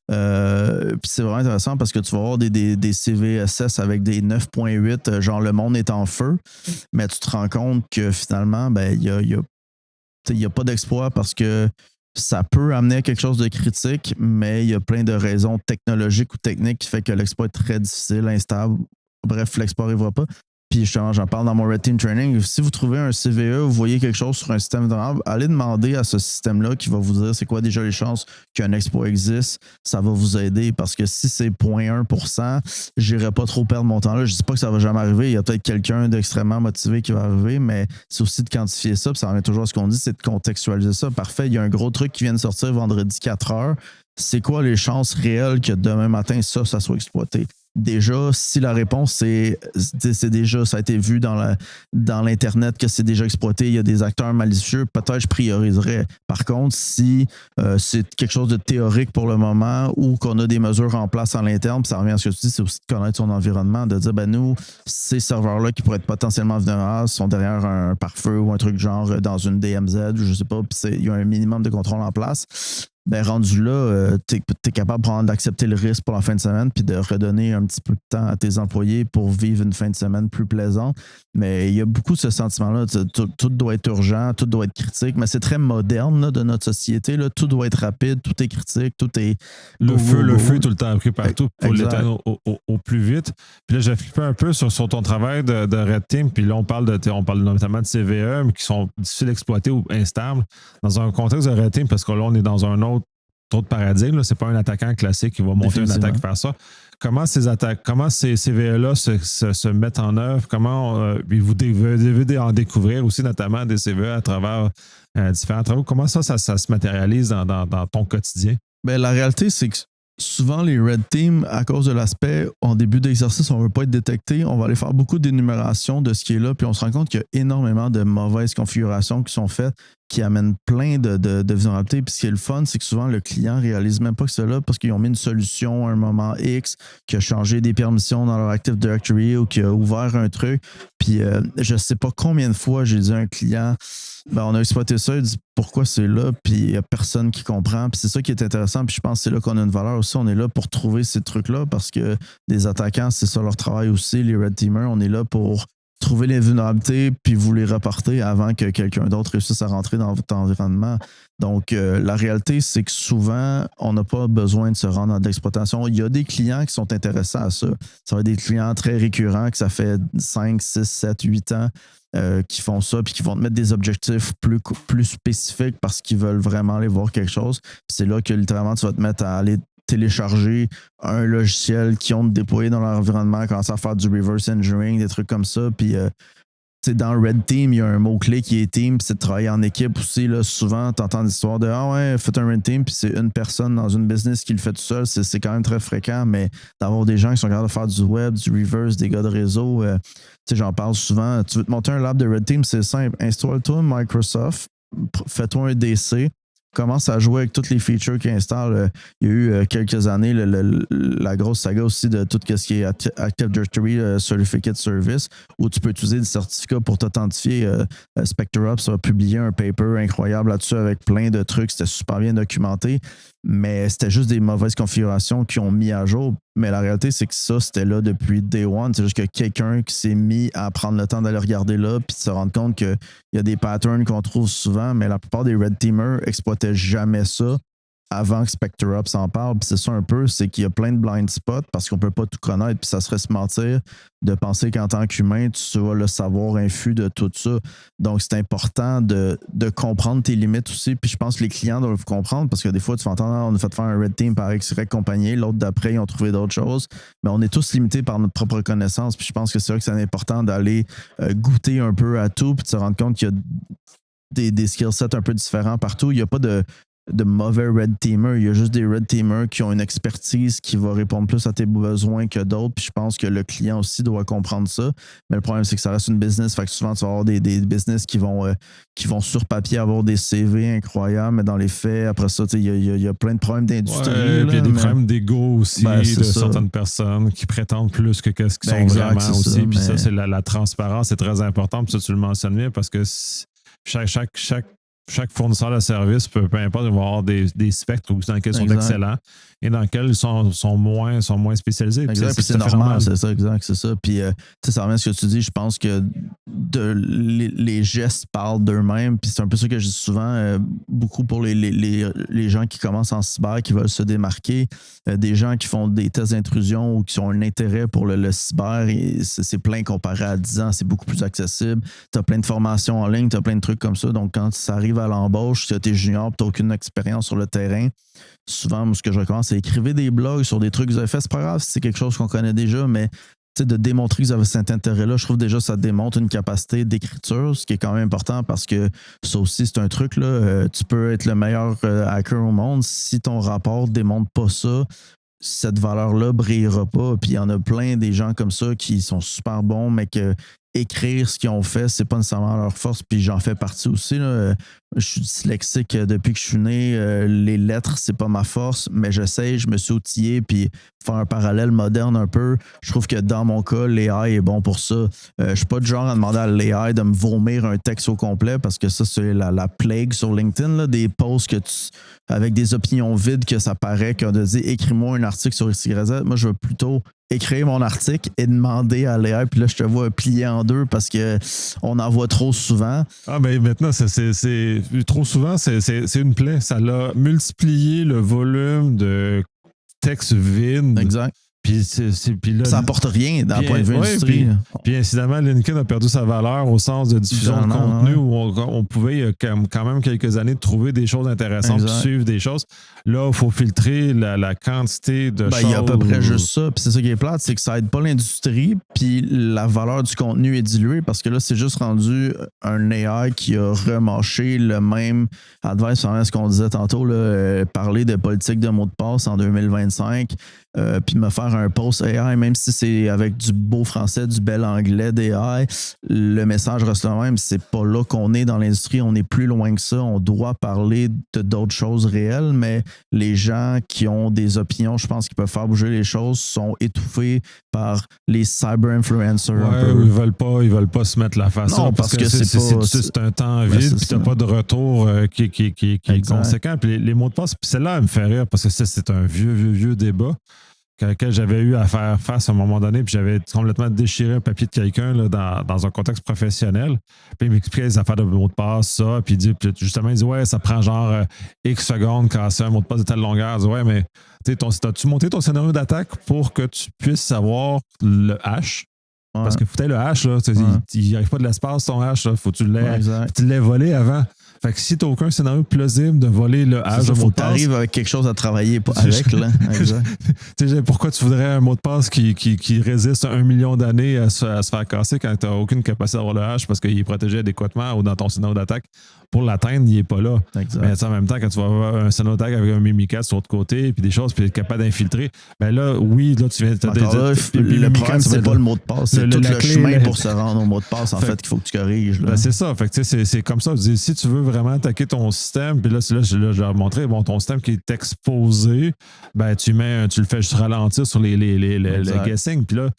Puis c'est vraiment intéressant parce que tu vas avoir des CVSS avec des 9.8, genre le monde est en feu, mais tu te rends compte que finalement, ben, il n'y a pas d'exploit parce que ça peut amener à quelque chose de critique, mais il y a plein de raisons technologiques ou techniques qui fait que l'exploit est très difficile, instable. Bref, l'exploit n'arrivera pas. Puis justement, j'en parle dans mon Red Team Training. Si vous trouvez un CVE, vous voyez quelque chose sur un système vulnérable, allez demander à ce système-là qui va vous dire c'est quoi déjà les chances qu'un exploit existe. Ça va vous aider parce que si c'est 0.1%, j'irai pas trop perdre mon temps là. Je dis pas que ça va jamais arriver. Il y a peut-être quelqu'un d'extrêmement motivé qui va arriver, mais c'est aussi de quantifier ça. Puis ça revient toujours à ce qu'on dit, c'est de contextualiser ça. Parfait, il y a un gros truc qui vient de sortir vendredi 4h. C'est quoi les chances réelles que demain matin, ça soit exploité? Déjà, si la réponse c'est déjà, ça a été vu dans l'Internet que c'est déjà exploité, il y a des acteurs malicieux, peut-être je prioriserais. Par contre, si c'est quelque chose de théorique pour le moment ou qu'on a des mesures en place à l'interne, puis ça revient à ce que tu dis, c'est aussi de connaître son environnement, de dire, ben nous, ces serveurs-là qui pourraient être potentiellement vulnérables sont derrière un pare-feu ou un truc genre dans une DMZ, je sais pas, puis il y a un minimum de contrôle en place. ben rendu là, tu es capable d'accepter le risque pour la fin de semaine puis de redonner un petit peu de temps à tes employés pour vivre une fin de semaine plus plaisante. Mais il y a beaucoup de ce sentiment-là. Tout doit être urgent, tout doit être critique, mais c'est très moderne là, de notre société. Là. Tout doit être rapide, tout est critique, tout est... Le feu est tout le temps pris partout pour l'éteindre au plus vite. Puis là, j'ai flippé un peu sur ton travail de Red Team, puis là, on parle notamment de CVE, mais qui sont difficiles à exploiter ou instables. Dans un contexte de Red Team, parce que là, on est dans un autre paradigme, c'est pas un attaquant classique qui va monter une attaque et faire ça. Comment ces CVE-là se mettent en œuvre? Comment vous devez en découvrir aussi, notamment des CVE à travers différents travaux. Comment ça se matérialise dans ton quotidien? Ben, la réalité, c'est que souvent, les Red Team, à cause de l'aspect, en début d'exercice, on ne veut pas être détecté. On va aller faire beaucoup d'énumération de ce qui est là, puis on se rend compte qu'il y a énormément de mauvaises configurations qui sont faites, qui amènent plein de vulnérabilités. Puis ce qui est le fun, c'est que souvent, le client ne réalise même pas que c'est là parce qu'ils ont mis une solution à un moment X, qui a changé des permissions dans leur Active Directory ou qui a ouvert un truc. Puis je ne sais pas combien de fois j'ai dit à un client, ben, on a exploité ça, il dit pourquoi c'est là, puis il n'y a personne qui comprend. Puis c'est ça qui est intéressant, puis je pense que c'est là qu'on a une valeur aussi. On est là pour trouver ces trucs-là parce que les attaquants, c'est ça leur travail aussi, les Red Teamers. On est là pour trouver les vulnérabilités puis vous les reporter avant que quelqu'un d'autre réussisse à rentrer dans votre environnement. Donc, la réalité, c'est que souvent, on n'a pas besoin de se rendre dans de l'exploitation. Il y a des clients qui sont intéressants à ça. Ça va être des clients très récurrents que ça fait 5, 6, 7, 8 ans qui font ça puis qui vont te mettre des objectifs plus spécifiques parce qu'ils veulent vraiment aller voir quelque chose. Puis c'est là que littéralement, tu vas te mettre à aller télécharger un logiciel qu'ils ont déployé dans leur environnement, commencer à faire du reverse engineering, des trucs comme ça. Puis, dans Red Team, il y a un mot-clé qui est team, puis c'est de travailler en équipe aussi. Là, souvent, tu entends l'histoire de ah ouais, faites un Red Team, puis c'est une personne dans une business qui le fait tout seul. C'est quand même très fréquent, mais d'avoir des gens qui sont capables de faire du web, du reverse, des gars de réseau, j'en parle souvent. Tu veux te monter un lab de Red Team, c'est simple. Installe-toi Microsoft, fais-toi un DC. Commence à jouer avec toutes les features qu'il installe. Il y a eu quelques années la grosse saga aussi de tout ce qui est Active Directory Certificate Service, où tu peux utiliser des certificats pour t'authentifier. SpectreOps a publié un paper incroyable là-dessus avec plein de trucs. C'était super bien documenté, mais c'était juste des mauvaises configurations qu'ils ont mis à jour. Mais la réalité, c'est que ça, c'était là depuis Day One. C'est juste que quelqu'un qui s'est mis à prendre le temps d'aller regarder là puis de se rendre compte qu'il y a des patterns qu'on trouve souvent, mais la plupart des Red Teamers exploitaient jamais ça avant que SpectreOps s'en parle. Puis c'est ça un peu, c'est qu'il y a plein de blind spots parce qu'on peut pas tout connaître. Puis ça serait se mentir de penser qu'en tant qu'humain, tu vas le savoir infus de tout ça. Donc, c'est important de comprendre tes limites aussi. Puis je pense que les clients doivent comprendre parce que des fois, tu vas entendre, on a fait faire un Red Team par XY compagnie, l'autre d'après, ils ont trouvé d'autres choses. Mais on est tous limités par notre propre connaissance. Puis je pense que c'est vrai que c'est important d'aller goûter un peu à tout puis de se rendre compte qu'il y a des skill sets un peu différents partout. Il n'y a pas de mauvais Red Teamers. Il y a juste des Red Teamers qui ont une expertise qui va répondre plus à tes besoins que d'autres. Puis je pense que le client aussi doit comprendre ça. Mais le problème, c'est que ça reste une business. Fait que souvent, tu vas avoir des business qui vont sur papier avoir des CV incroyables, mais dans les faits, après ça, il y a plein de problèmes d'industrie. Ouais, puis il y a des problèmes d'ego aussi de certaines personnes qui prétendent plus que ce qu'ils sont vraiment aussi. Ça, puis ça, c'est la transparence, c'est très important. Puis ça, tu le mentionnes bien parce que chaque fournisseur de service, peu importe, va avoir des spectres dans lesquels ils sont excellents et dans lesquels ils sont moins spécialisés. Exact, c'est normal, c'est ça, exact, c'est ça. Puis, ça revient à ce que tu dis, je pense que les gestes parlent d'eux-mêmes, puis c'est un peu ça que je dis souvent, beaucoup pour les gens qui commencent en cyber, qui veulent se démarquer, des gens qui font des tests d'intrusion ou qui ont un intérêt pour le cyber, et c'est plein comparé à 10 ans, c'est beaucoup plus accessible. Tu as plein de formations en ligne, tu as plein de trucs comme ça, donc quand ça arrive à l'embauche, si tu es junior et tu n'as aucune expérience sur le terrain, souvent, ce que je recommande, c'est écrivez des blogs sur des trucs que vous avez fait. C'est pas grave si c'est quelque chose qu'on connaît déjà, mais de démontrer que vous avez cet intérêt-là, je trouve déjà que ça démontre une capacité d'écriture, ce qui est quand même important parce que ça aussi, c'est un truc, là, tu peux être le meilleur hacker au monde. Si ton rapport ne démontre pas ça, cette valeur-là ne brillera pas. Puis il y en a plein des gens comme ça qui sont super bons, mais que écrire ce qu'ils ont fait, c'est pas nécessairement leur force, puis j'en fais partie aussi. Là. Je suis dyslexique depuis que je suis né. Les lettres, c'est pas ma force, mais j'essaie, je me suis outillé, puis faire un parallèle moderne un peu. Je trouve que dans mon cas, l'AI est bon pour ça. Je suis pas du genre à demander à l'AI de me vomir un texte au complet, parce que ça, c'est la plague sur LinkedIn, là, des posts avec des opinions vides que ça paraît, qu'on a dit écris-moi un article sur XYZ. Moi, je veux plutôt écrire mon article et demander à l'AI, puis là, je te vois plier en deux parce qu'on en voit trop souvent. Ah, ben maintenant, c'est trop souvent, c'est une plaie. Ça l'a multiplié le volume de texte vide. Exact. Puis là, ça n'apporte rien d'un point de vue industrie. Puis incidemment, LinkedIn a perdu sa valeur au sens de diffusion de contenu où on pouvait, quand même quelques années, trouver des choses intéressantes, puis suivre des choses. Là, il faut filtrer la quantité de choses. Il y a à peu près juste ça. Puis c'est ça qui est plate, c'est que ça aide pas l'industrie, puis la valeur du contenu est diluée parce que là, c'est juste rendu un AI qui a remâché le même advice, ce qu'on disait tantôt, là, parler de politique de mots de passe en 2025. Puis me faire un post AI, même si c'est avec du beau français, du bel anglais d'AI, le message reste le même. C'est pas là qu'on est dans l'industrie, on est plus loin que ça. On doit parler de d'autres choses réelles, mais les gens qui ont des opinions, je pense, qui peuvent faire bouger les choses, sont étouffés par les cyber-influencers. Ouais, ils veulent pas se mettre la façon. Non, parce que c'est un temps vide, puis t'as pas de retour qui est conséquent. Puis les mots de passe, puis celle-là, elle me fait rire parce que c'est un vieux débat auquel j'avais eu à faire face à un moment donné, puis j'avais complètement déchiré un papier de quelqu'un là, dans un contexte professionnel. Puis il m'expliquait les affaires de mots de passe, ça, puis justement, il dit ouais, ça prend genre X secondes quand c'est un mot de passe de telle longueur. Il dit ouais, mais t'as-tu monté ton scénario d'attaque pour que tu puisses savoir le hash? Ouais. Parce que le hash, là, il n'arrive pas de l'espace ton hash, là, faut que tu l'aies volé avant. Fait que si tu n'as aucun scénario plausible de voler le hash de mot de passe. Tu arrives avec quelque chose à travailler avec. Là. Pourquoi tu voudrais un mot de passe qui résiste 1 million d'années à se faire casser quand tu n'as aucune capacité d'avoir le hash parce qu'il est protégé adéquatement ou dans ton scénario d'attaque? Pour l'atteindre, il n'est pas là. Exact. Mais en même temps, quand tu vas avoir un scénario d'attaque avec un Mimikat sur l'autre côté puis des choses, puis être capable d'infiltrer, ben là, oui, là, tu viens de le problème, c'est pas le mot de passe, c'est tout le chemin pour se rendre au mot de passe, en fait, qu'il faut que tu corriges. Là. Ben c'est ça. Fait que c'est comme ça. Si tu veux vraiment attaquer ton système, puis là, je vais leur montrer, bon, ton système qui est exposé, ben tu le fais juste ralentir sur les guessing, puis là,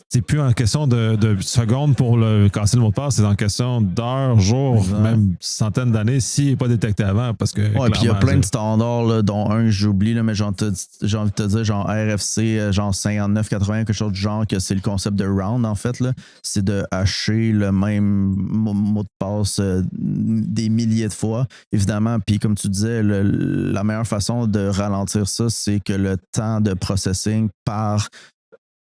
c'est plus en question de secondes pour casser le mot de passe, c'est en question d'heures, jours, même centaines d'années s'il n'est pas détecté avant. Parce que puis il y a plein de standards, là, dont un que j'oublie, là, mais j'ai envie de te dire, genre RFC, genre 59-80, quelque chose du genre, que c'est le concept de round, en fait. Là. C'est de hacher le même mot de passe des milliers de fois. Évidemment, puis comme tu disais, la meilleure façon de ralentir ça, c'est que le temps de processing par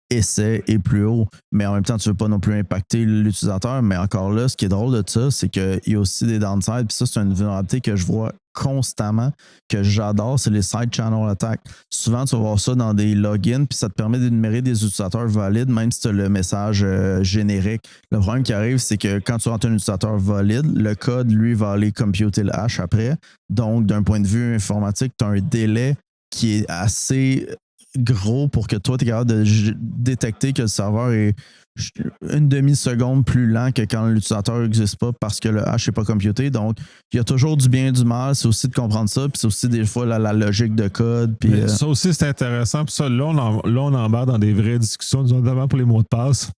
essai est plus haut, mais en même temps, tu ne veux pas non plus impacter l'utilisateur. Mais encore là, ce qui est drôle de ça, c'est qu'il y a aussi des downsides, puis ça, c'est une vulnérabilité que je vois constamment, que j'adore, c'est les side channel attacks. Souvent, tu vas voir ça dans des logins, puis ça te permet d'énumérer des utilisateurs valides, même si tu as le message générique. Le problème qui arrive, c'est que quand tu rentres un utilisateur valide, le code, lui, va aller computer le hash après. Donc, d'un point de vue informatique, tu as un délai qui est assez gros pour que toi, tu es capable de détecter que le serveur est une demi-seconde plus lent que quand l'utilisateur n'existe pas parce que le hash n'est pas computé. Donc, il y a toujours du bien et du mal. C'est aussi de comprendre ça. Puis c'est aussi des fois la logique de code. Puis, ça aussi, c'est intéressant. Puis ça, là, on embarque dans des vraies discussions, notamment pour les mots de passe.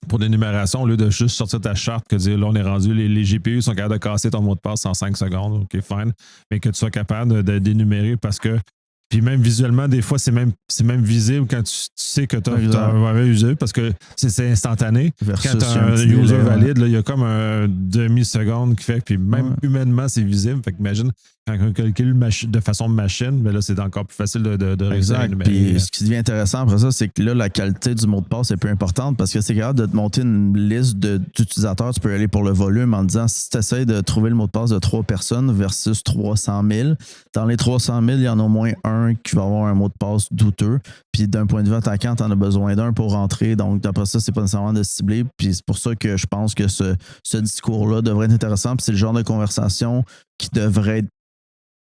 Pour l'énumération, au lieu de juste sortir ta charte, que dire là, on est rendu, les GPU sont capables de casser ton mot de passe en 5 secondes, OK, fine, mais que tu sois capable d'énumérer parce que puis même visuellement, des fois, c'est même visible quand tu sais que tu as un mauvais user parce que c'est instantané. Quand tu as un user valide, il y a comme un demi-seconde qui fait, puis même humainement, c'est visible. Fait qu'imagine, quand on calcule de façon machine, ben là, c'est encore plus facile de réussir à énumérer. Puis ce qui devient intéressant après ça, c'est que là, la qualité du mot de passe est plus importante parce que c'est capable de te monter une liste d'utilisateurs. Tu peux aller pour le volume en disant si tu essaies de trouver le mot de passe de 3 personnes versus 300 000, dans les 300 000, il y en a au moins un qui va avoir un mot de passe douteux. Puis d'un point de vue attaquant, tu en as besoin d'un pour rentrer. Donc, d'après ça, c'est pas nécessairement de cibler. Puis c'est pour ça que je pense que ce discours-là devrait être intéressant. Puis c'est le genre de conversation qui devrait être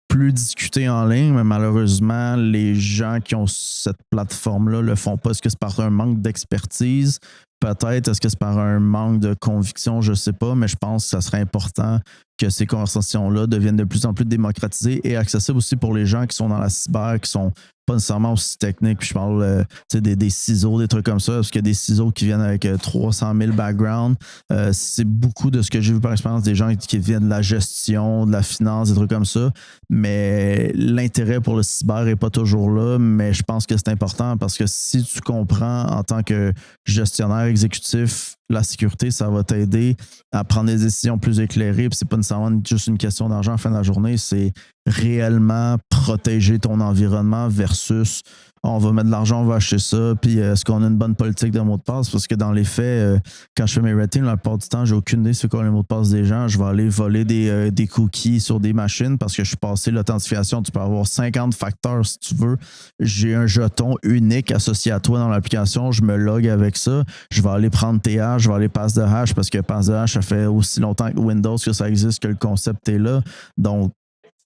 plus discuté en ligne, mais malheureusement, les gens qui ont cette plateforme-là le font pas. Est-ce que c'est par un manque d'expertise peut-être, est-ce que c'est par un manque de conviction, je sais pas, mais je pense que ça serait important que ces conversations-là deviennent de plus en plus démocratisées et accessibles aussi pour les gens qui sont dans la cyber, qui sont pas nécessairement aussi techniques. Puis je parle des ciseaux, des trucs comme ça, parce qu'il y a des ciseaux qui viennent avec 300 000 backgrounds. C'est beaucoup de ce que j'ai vu par expérience des gens qui viennent de la gestion, de la finance, des trucs comme ça. Mais l'intérêt pour le cyber n'est pas toujours là. Mais je pense que c'est important parce que si tu comprends en tant que gestionnaire exécutif la sécurité, ça va t'aider à prendre des décisions plus éclairées. Puis c'est pas nécessairement juste une question d'argent à la fin de la journée, c'est réellement protéger ton environnement versus on va mettre de l'argent, on va acheter ça, puis est-ce qu'on a une bonne politique de mots de passe? Parce que dans les faits, quand je fais mes red teams, la plupart du temps, j'ai aucune idée c'est quoi les mots de passe des gens. Je vais aller voler des cookies sur des machines parce que je suis passé l'authentification. Tu peux avoir 50 facteurs si tu veux. J'ai un jeton unique associé à toi dans l'application. Je me log avec ça. Je vais aller prendre tes hash, je vais aller pass de hash parce que pass de hash, ça fait aussi longtemps que Windows que ça existe que le concept est là. Donc,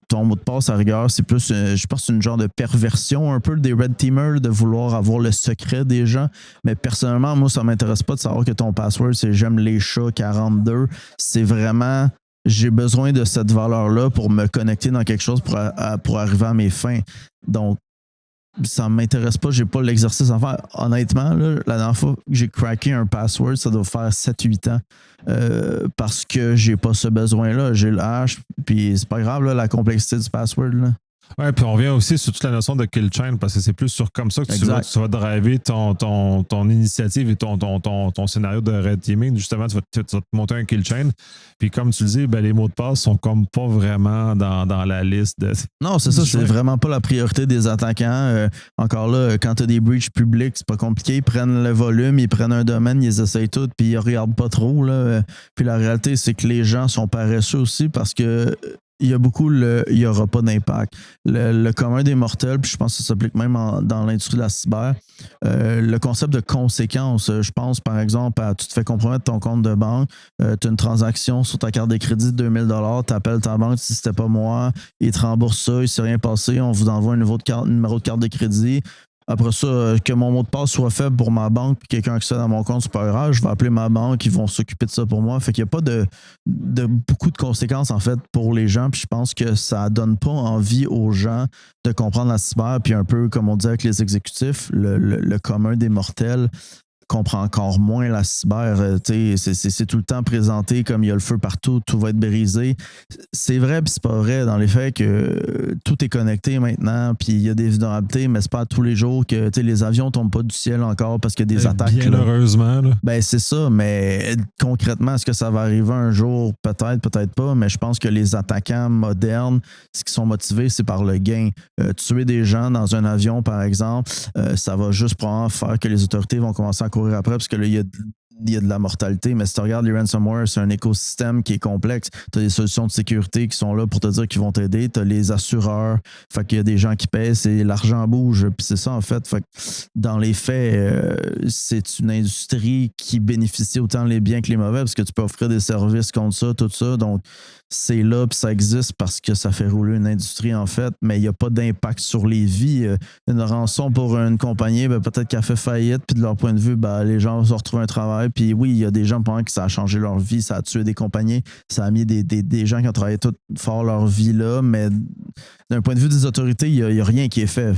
ton mot de passe, à rigueur, c'est plus, je pense, une genre de perversion un peu des Red Teamers de vouloir avoir le secret des gens. Mais personnellement, moi, ça ne m'intéresse pas de savoir que ton password, c'est j'aime les chats 42. C'est vraiment, j'ai besoin de cette valeur-là pour me connecter dans quelque chose pour arriver à mes fins. Donc, ça ne m'intéresse pas, j'ai pas l'exercice à faire. Honnêtement, là, la dernière fois que j'ai craqué un password, ça doit faire 7-8 ans. Parce que j'ai pas ce besoin-là. J'ai le hash, puis c'est pas grave, là, la complexité du password. Là. Ouais, puis on revient aussi sur toute la notion de kill chain parce que c'est plus sur comme ça que tu vas driver ton initiative et ton scénario de red teaming. Justement, tu vas te monter un kill chain. Puis comme tu le dis, ben, les mots de passe sont comme pas vraiment dans la liste de. Non, c'est ça, c'est vraiment pas la priorité des attaquants. Encore là, quand tu as des breaches publics, c'est pas compliqué. Ils prennent le volume, ils prennent un domaine, ils essayent tout, puis ils regardent pas trop. Là. Puis la réalité, c'est que les gens sont paresseux aussi parce que. Il y a beaucoup il n'y aura pas d'impact. Le commun des mortels, puis je pense que ça s'applique même dans l'industrie de la cyber, le concept de conséquence, je pense par exemple à tu te fais compromettre ton compte de banque, tu as une transaction sur ta carte de crédit de 2000 $, tu appelles ta banque, si c'était pas moi, ils te remboursent ça, il ne s'est rien passé, on vous envoie un numéro de carte de crédit. Après ça, que mon mot de passe soit faible pour ma banque puis quelqu'un accède à mon compte, c'est pas grave, je vais appeler ma banque, ils vont s'occuper de ça pour moi. Fait qu'il n'y a pas de beaucoup de conséquences en fait pour les gens. Puis je pense que ça donne pas envie aux gens de comprendre la cyber. Puis un peu comme on dit avec les exécutifs, le commun des mortels comprend encore moins la cyber. C'est tout le temps présenté comme il y a le feu partout, tout va être brisé. C'est vrai puis c'est pas vrai dans les faits que tout est connecté maintenant puis il y a des vulnérabilités, mais c'est pas tous les jours que les avions tombent pas du ciel encore parce qu'il y a des attaques. Bien heureusement. Là. Ben c'est ça, mais concrètement, est-ce que ça va arriver un jour? Peut-être, peut-être pas, mais je pense que les attaquants modernes, ce qui sont motivés, c'est par le gain. Tuer des gens dans un avion, par exemple, ça va juste probablement faire que les autorités vont commencer à courir après parce que là, il y a de la mortalité, mais si tu regardes les ransomware, c'est un écosystème qui est complexe. Tu as des solutions de sécurité qui sont là pour te dire qu'ils vont t'aider. Tu as les assureurs, fait qu'il y a des gens qui paient, et l'argent bouge. Puis c'est ça, en fait. Fait que dans les faits, c'est une industrie qui bénéficie autant les biens que les mauvais parce que tu peux offrir des services contre ça, tout ça. Donc, c'est là, puis ça existe parce que ça fait rouler une industrie, en fait, mais il n'y a pas d'impact sur les vies. Une rançon pour une compagnie, ben, peut-être qu'elle fait faillite, puis de leur point de vue, ben, les gens vont se retrouver un travail. Puis oui, il y a des gens pendant que ça a changé leur vie, ça a tué des compagnies, ça a mis des gens qui ont travaillé tout fort leur vie là, mais d'un point de vue des autorités, il n'y a rien qui est fait.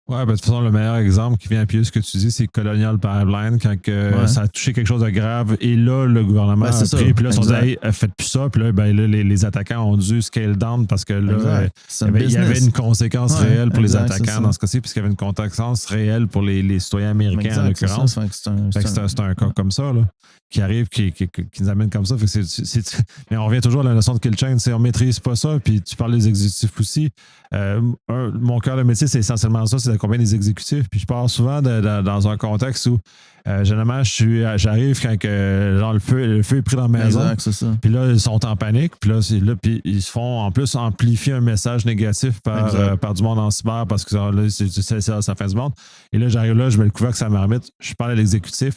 Ouais, ben, de toute façon, le meilleur exemple qui vient appuyer ce que tu dis, c'est Colonial Pipeline, quand ça a touché quelque chose de grave. Et là, le gouvernement a pris, puis là, ils se sont dit, hey, faites plus ça. Puis là, ben, les attaquants ont dû scale down parce que là, il y avait une conséquence réelle pour les attaquants dans ce cas-ci, puisqu'il y avait une conséquence réelle pour les citoyens américains, en l'occurrence. C'est un cas comme ça, là, qui arrive, qui nous amène comme ça. Fait que mais on revient toujours à la notion de kill chain. On ne maîtrise pas ça. Puis tu parles des exécutifs aussi. Mon cœur de métier, c'est essentiellement ça, c'est d'accompagner les exécutifs. Puis je pars souvent dans un contexte où généralement j'arrive quand genre, le feu est pris dans la maison. Exact, c'est ça. Puis là, ils sont en panique. Puis là, puis ils se font en plus amplifier un message négatif par du monde en cyber parce que là, c'est ça fait du monde. Et là, j'arrive là, je mets le couvercle sur la marmite, je parle à l'exécutif.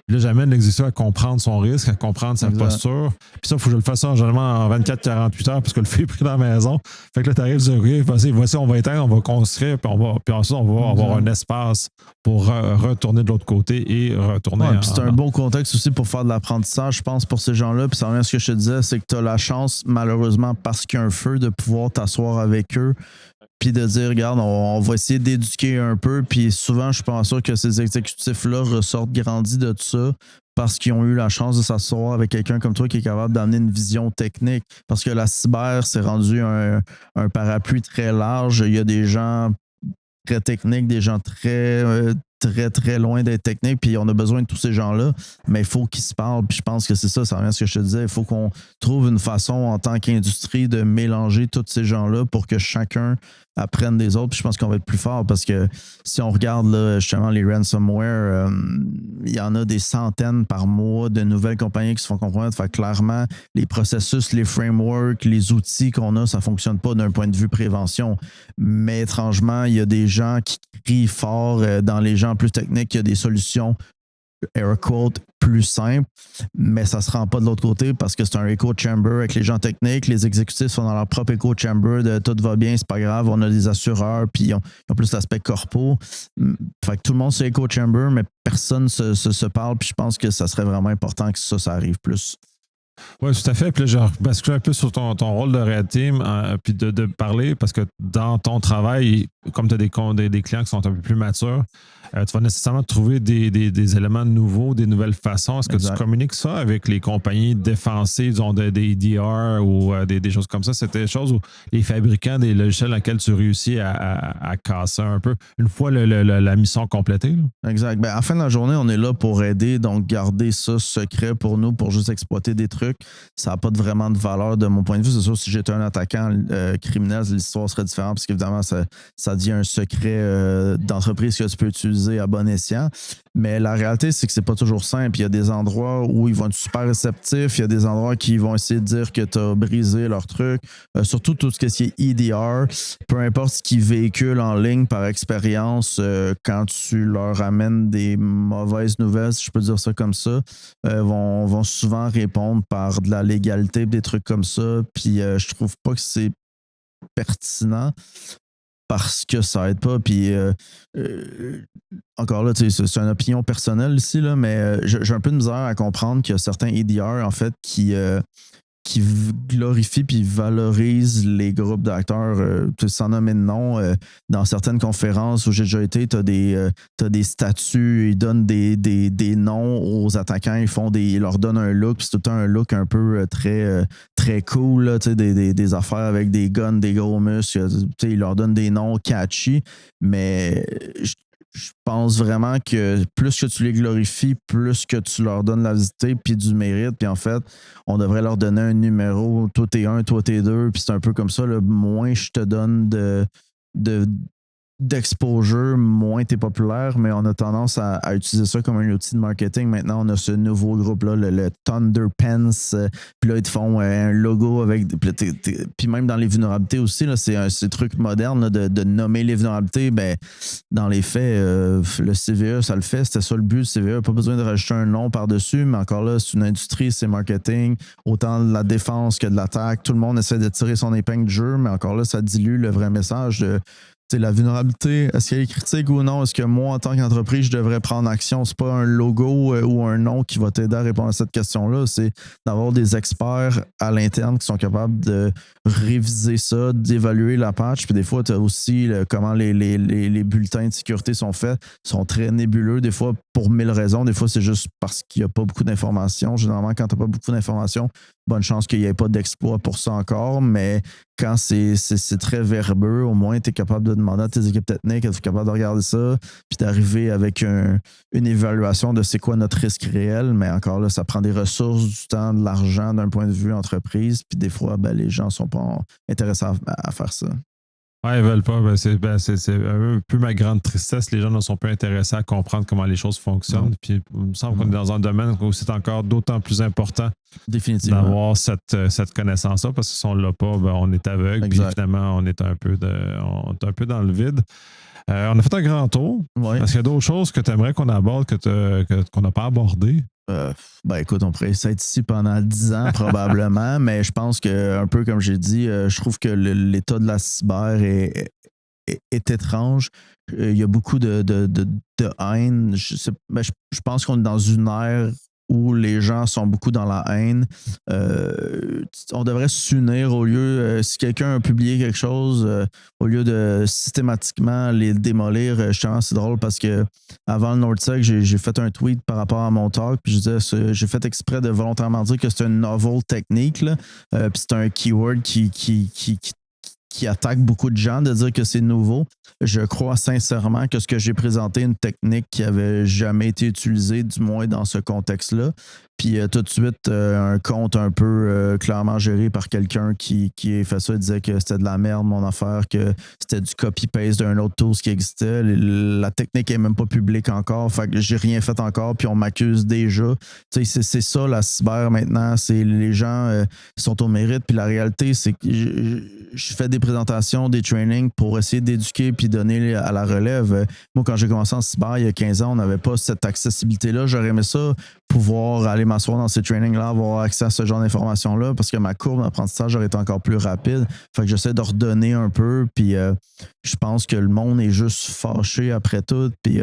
Puis là, j'amène l'exécutif à comprendre son risque, à comprendre sa posture. Puis ça, il faut que je le fasse ça généralement en 24-48 heures parce que le feu est pris dans la maison. Fait que là, tu arrives sur voici, on va éteindre, on va construire, puis ensuite, on va avoir un espace pour retourner de l'autre côté et retourner. Puis c'est un bon contexte aussi pour faire de l'apprentissage, je pense, pour ces gens-là. Puis ça revient à ce que je te disais, c'est que tu as la chance, malheureusement, parce qu'il y a un feu, de pouvoir t'asseoir avec eux. Puis de dire, regarde, on va essayer d'éduquer un peu. Puis souvent, je pense sûr que ces exécutifs-là ressortent grandis de tout ça parce qu'ils ont eu la chance de s'asseoir avec quelqu'un comme toi qui est capable d'amener une vision technique. Parce que la cyber, c'est rendu un parapluie très large. Il y a des gens très techniques, des gens très loin d'être techniques, puis on a besoin de tous ces gens-là, mais il faut qu'ils se parlent, puis je pense que c'est ça revient à ce que je te disais, il faut qu'on trouve une façon en tant qu'industrie de mélanger tous ces gens-là pour que chacun apprenne des autres, puis je pense qu'on va être plus fort, parce que si on regarde là, justement les ransomware, il y en a des centaines par mois de nouvelles compagnies qui se font compromettre, fait clairement, les processus, les frameworks, les outils qu'on a, ça ne fonctionne pas d'un point de vue prévention, mais étrangement, il y a des gens qui crient fort dans les gens plus techniques, il y a des solutions air quote plus simples, mais ça ne se rend pas de l'autre côté parce que c'est un echo chamber avec les gens techniques, les exécutifs sont dans leur propre echo chamber de tout va bien, c'est pas grave, on a des assureurs, puis ils ont plus l'aspect corpo. Fait que tout le monde c'est echo chamber, mais personne se parle, puis je pense que ça serait vraiment important que ça arrive plus. Oui, tout à fait. Puis là, je bascule un peu sur ton rôle de Red Team, puis de parler, parce que dans ton travail, comme tu as des clients qui sont un peu plus matures, tu vas nécessairement trouver des éléments nouveaux, des nouvelles façons. Est-ce que tu communiques ça avec les compagnies défensives, disons des EDR ou des choses comme ça? C'était des choses où les fabricants des logiciels dans lesquels tu réussis à casser un peu une fois la mission complétée? Là? Exact. Ben, à la fin de la journée, on est là pour aider, donc garder ça secret pour nous, pour juste exploiter des trucs. Ça n'a pas vraiment de valeur de mon point de vue. C'est sûr, si j'étais un attaquant criminel, l'histoire serait différente parce qu'évidemment, ça devient un secret d'entreprise que tu peux utiliser à bon escient. Mais la réalité, c'est que c'est pas toujours simple. Il y a des endroits où ils vont être super réceptifs. Il y a des endroits qui vont essayer de dire que tu as brisé leur truc. Surtout tout ce qui est EDR. Peu importe ce qu'ils véhiculent en ligne par expérience, quand tu leur amènes des mauvaises nouvelles, si je peux dire ça comme ça, vont souvent répondre par de la légalité, des trucs comme ça. Puis je trouve pas que c'est pertinent parce que ça aide pas. Puis encore là, c'est une opinion personnelle ici, là, mais j'ai un peu de misère à comprendre qu'il y a certains EDR en fait qui glorifient puis valorisent les groupes d'acteurs, sans nommer de nom. Dans certaines conférences où j'ai déjà été, tu as des statuts, ils donnent des noms aux attaquants, ils leur donnent un look, puis c'est tout le temps un look un peu très cool, là, des affaires avec des guns, des gros muscles, ils leur donnent des noms catchy, mais je pense vraiment que plus que tu les glorifies, plus que tu leur donnes la visite puis du mérite. Puis en fait, on devrait leur donner un numéro. Toi, t'es un, toi, t'es deux. Puis c'est un peu comme ça. Là, moins je te donne d'exposure, moins t'es populaire, mais on a tendance à utiliser ça comme un outil de marketing. Maintenant, on a ce nouveau groupe-là, le Thunder Pants, puis là, ils te font un logo avec... Puis même dans les vulnérabilités aussi, là, c'est un truc moderne là, de nommer les vulnérabilités. Ben, dans les faits, le CVE, ça le fait. C'était ça le but du CVE. Pas besoin de rajouter un nom par-dessus, mais encore là, c'est une industrie, c'est marketing. Autant de la défense que de l'attaque. Tout le monde essaie de tirer son épingle du jeu, mais encore là, ça dilue le vrai message de... la vulnérabilité, est-ce qu'elle est critique ou non? Est-ce que moi, en tant qu'entreprise, je devrais prendre action? C'est pas un logo ou un nom qui va t'aider à répondre à cette question-là. C'est d'avoir des experts à l'interne qui sont capables de réviser ça, d'évaluer la patch. Puis des fois, tu as aussi comment les bulletins de sécurité sont faits. Ils sont très nébuleux, des fois, pour 1000 raisons. Des fois, c'est juste parce qu'il n'y a pas beaucoup d'informations. Généralement, quand tu n'as pas beaucoup d'informations, bonne chance qu'il n'y ait pas d'exploit pour ça encore. Mais quand c'est très verbeux, au moins, tu es capable de demander à tes équipes techniques, être capable de regarder ça, puis d'arriver avec une évaluation de c'est quoi notre risque réel. Mais encore là, ça prend des ressources, du temps, de l'argent d'un point de vue entreprise. Puis des fois, ben, les gens ne sont pas intéressés à faire ça. Ouais, ils veulent pas. C'est un peu ma grande tristesse. Les gens ne sont pas intéressés à comprendre comment les choses fonctionnent. Non. Puis il me semble qu'on est dans un domaine où c'est encore d'autant plus important Définitivement. d'avoir cette connaissance-là, parce que si on ne l'a pas, on est aveugle. Puis finalement, on est un peu dans le vide. On a fait un grand tour. Ouais. Est-ce qu'il y a d'autres choses que tu aimerais qu'on aborde qu'on n'a pas abordé? Écoute, on pourrait être ici pendant 10 ans probablement, mais je pense que, un peu comme j'ai dit, je trouve que l'état de la cyber est étrange. Il y a beaucoup de haine. Je pense qu'on est dans une ère où les gens sont beaucoup dans la haine. On devrait s'unir au lieu, si quelqu'un a publié quelque chose, au lieu de systématiquement les démolir. Justement, c'est drôle parce que avant le NordSec, j'ai fait un tweet par rapport à mon talk, puis je disais, j'ai fait exprès de volontairement dire que c'est une novel technique, là, puis c'est un keyword qui attaque beaucoup de gens de dire que c'est nouveau. Je crois sincèrement que ce que j'ai présenté est une technique qui n'avait jamais été utilisée, du moins dans ce contexte-là. Puis tout de suite, un compte un peu clairement géré par quelqu'un qui a fait ça, il disait que c'était de la merde, mon affaire, que c'était du copy-paste d'un autre tool qui existait. La technique n'est même pas publique encore, fait que j'ai rien fait encore, puis on m'accuse déjà. Tu sais, c'est ça la cyber maintenant, c'est les gens sont au mérite, puis la réalité, c'est que je fais des présentations, des trainings pour essayer d'éduquer puis donner à la relève. Moi, quand j'ai commencé en cyber il y a 15 ans, on n'avait pas cette accessibilité-là. J'aurais aimé ça, pouvoir aller m'asseoir dans ces trainings-là, avoir accès à ce genre d'informations-là, parce que ma courbe d'apprentissage aurait été encore plus rapide. Fait que j'essaie de redonner un peu, puis je pense que le monde est juste fâché après tout, puis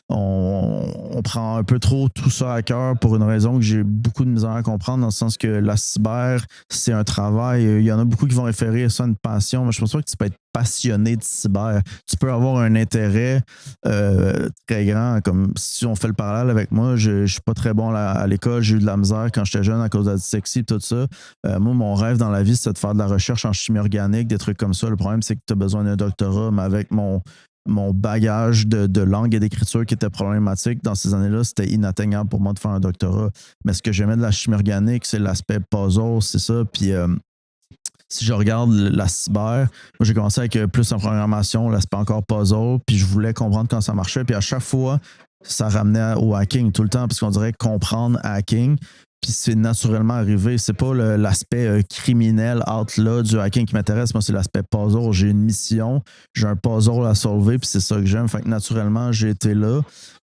on prend un peu trop tout ça à cœur pour une raison que j'ai beaucoup de misère à comprendre, dans le sens que la cyber, c'est un travail. Il y en a beaucoup qui vont référer à ça une passion, mais je pense pas que tu peux être passionné de cyber. Tu peux avoir un intérêt très grand, comme si on fait le parallèle avec moi, je suis pas très bon à l'école, j'ai eu de la misère quand j'étais jeune à cause de la dyslexie et tout ça. Moi, mon rêve dans la vie, c'est de faire de la recherche en chimie organique, des trucs comme ça. Le problème, c'est que tu as besoin d'un doctorat, mais avec mon bagage de langue et d'écriture qui était problématique dans ces années-là, c'était inatteignable pour moi de faire un doctorat. Mais ce que j'aimais de la chimie organique, c'est l'aspect puzzle, c'est ça. Puis si je regarde la cyber, moi j'ai commencé avec plus en programmation, l'aspect encore puzzle, puis je voulais comprendre comment ça marchait. Puis à chaque fois, ça ramenait au hacking tout le temps, parce qu'on dirait comprendre hacking. Puis c'est naturellement arrivé. C'est pas l'aspect criminel out là du hacking qui m'intéresse. Moi, c'est l'aspect puzzle. J'ai une mission, j'ai un puzzle à solver, puis c'est ça que j'aime. Fait que naturellement, j'ai été là.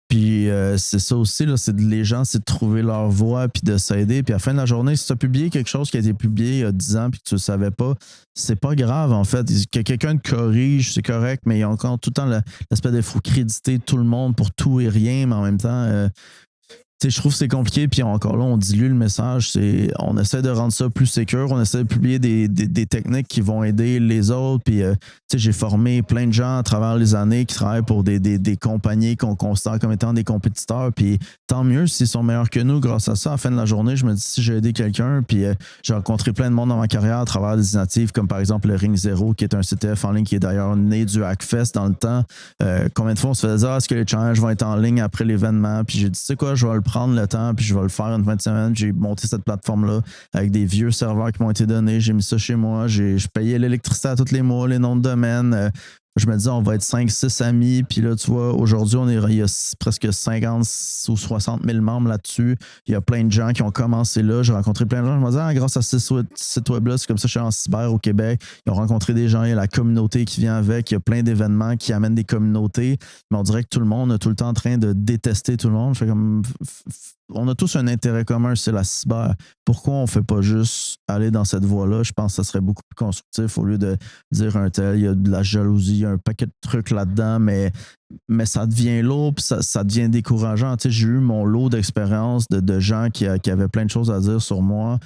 Puis c'est ça aussi, là, les gens, c'est de trouver leur voie puis de s'aider. Puis à la fin de la journée, si tu as publié quelque chose qui a été publié il y a 10 ans puis que tu ne le savais pas, c'est pas grave en fait. Que quelqu'un te corrige, c'est correct, mais il y a encore tout le temps l'aspect de faut créditer tout le monde pour tout et rien, mais en même temps, je trouve que c'est compliqué, puis encore là, on dilue le message. On essaie de rendre ça plus sécure, on essaie de publier des techniques qui vont aider les autres. Puis, j'ai formé plein de gens à travers les années qui travaillent pour des compagnies qu'on considère comme étant des compétiteurs. Puis, tant mieux s'ils sont meilleurs que nous grâce à ça. À la fin de la journée, je me dis si j'ai aidé quelqu'un, puis j'ai rencontré plein de monde dans ma carrière à travers des initiatives comme par exemple le Ring Zero, qui est un CTF en ligne qui est d'ailleurs né du Hackfest dans le temps. Combien de fois on se faisait dire est-ce que les challenges vont être en ligne après l'événement? Puis, j'ai dit tu sais quoi, je vais le prendre le temps, puis je vais le faire une fin de semaine. J'ai monté cette plateforme-là avec des vieux serveurs qui m'ont été donnés. J'ai mis ça chez moi. Je payais l'électricité à tous les mois, les noms de domaine. Je me disais, on va être 5-6 amis. Puis là, tu vois, aujourd'hui, il y a presque 50 ou 60 000 membres là-dessus. Il y a plein de gens qui ont commencé là. J'ai rencontré plein de gens. Je me disais, grâce à ce site web-là, c'est comme ça que je suis en cyber au Québec. Ils ont rencontré des gens. Il y a la communauté qui vient avec. Il y a plein d'événements qui amènent des communautés. Mais on dirait que tout le monde est tout le temps en train de détester tout le monde. Je fais comme... On a tous un intérêt commun, c'est la cyber. Pourquoi on ne fait pas juste aller dans cette voie-là? Je pense que ça serait beaucoup plus constructif au lieu de dire un tel, il y a de la jalousie, il y a un paquet de trucs là-dedans, mais ça devient lourd, puis ça devient décourageant. Tu sais, j'ai eu mon lot d'expériences de gens qui avaient plein de choses à dire sur moi.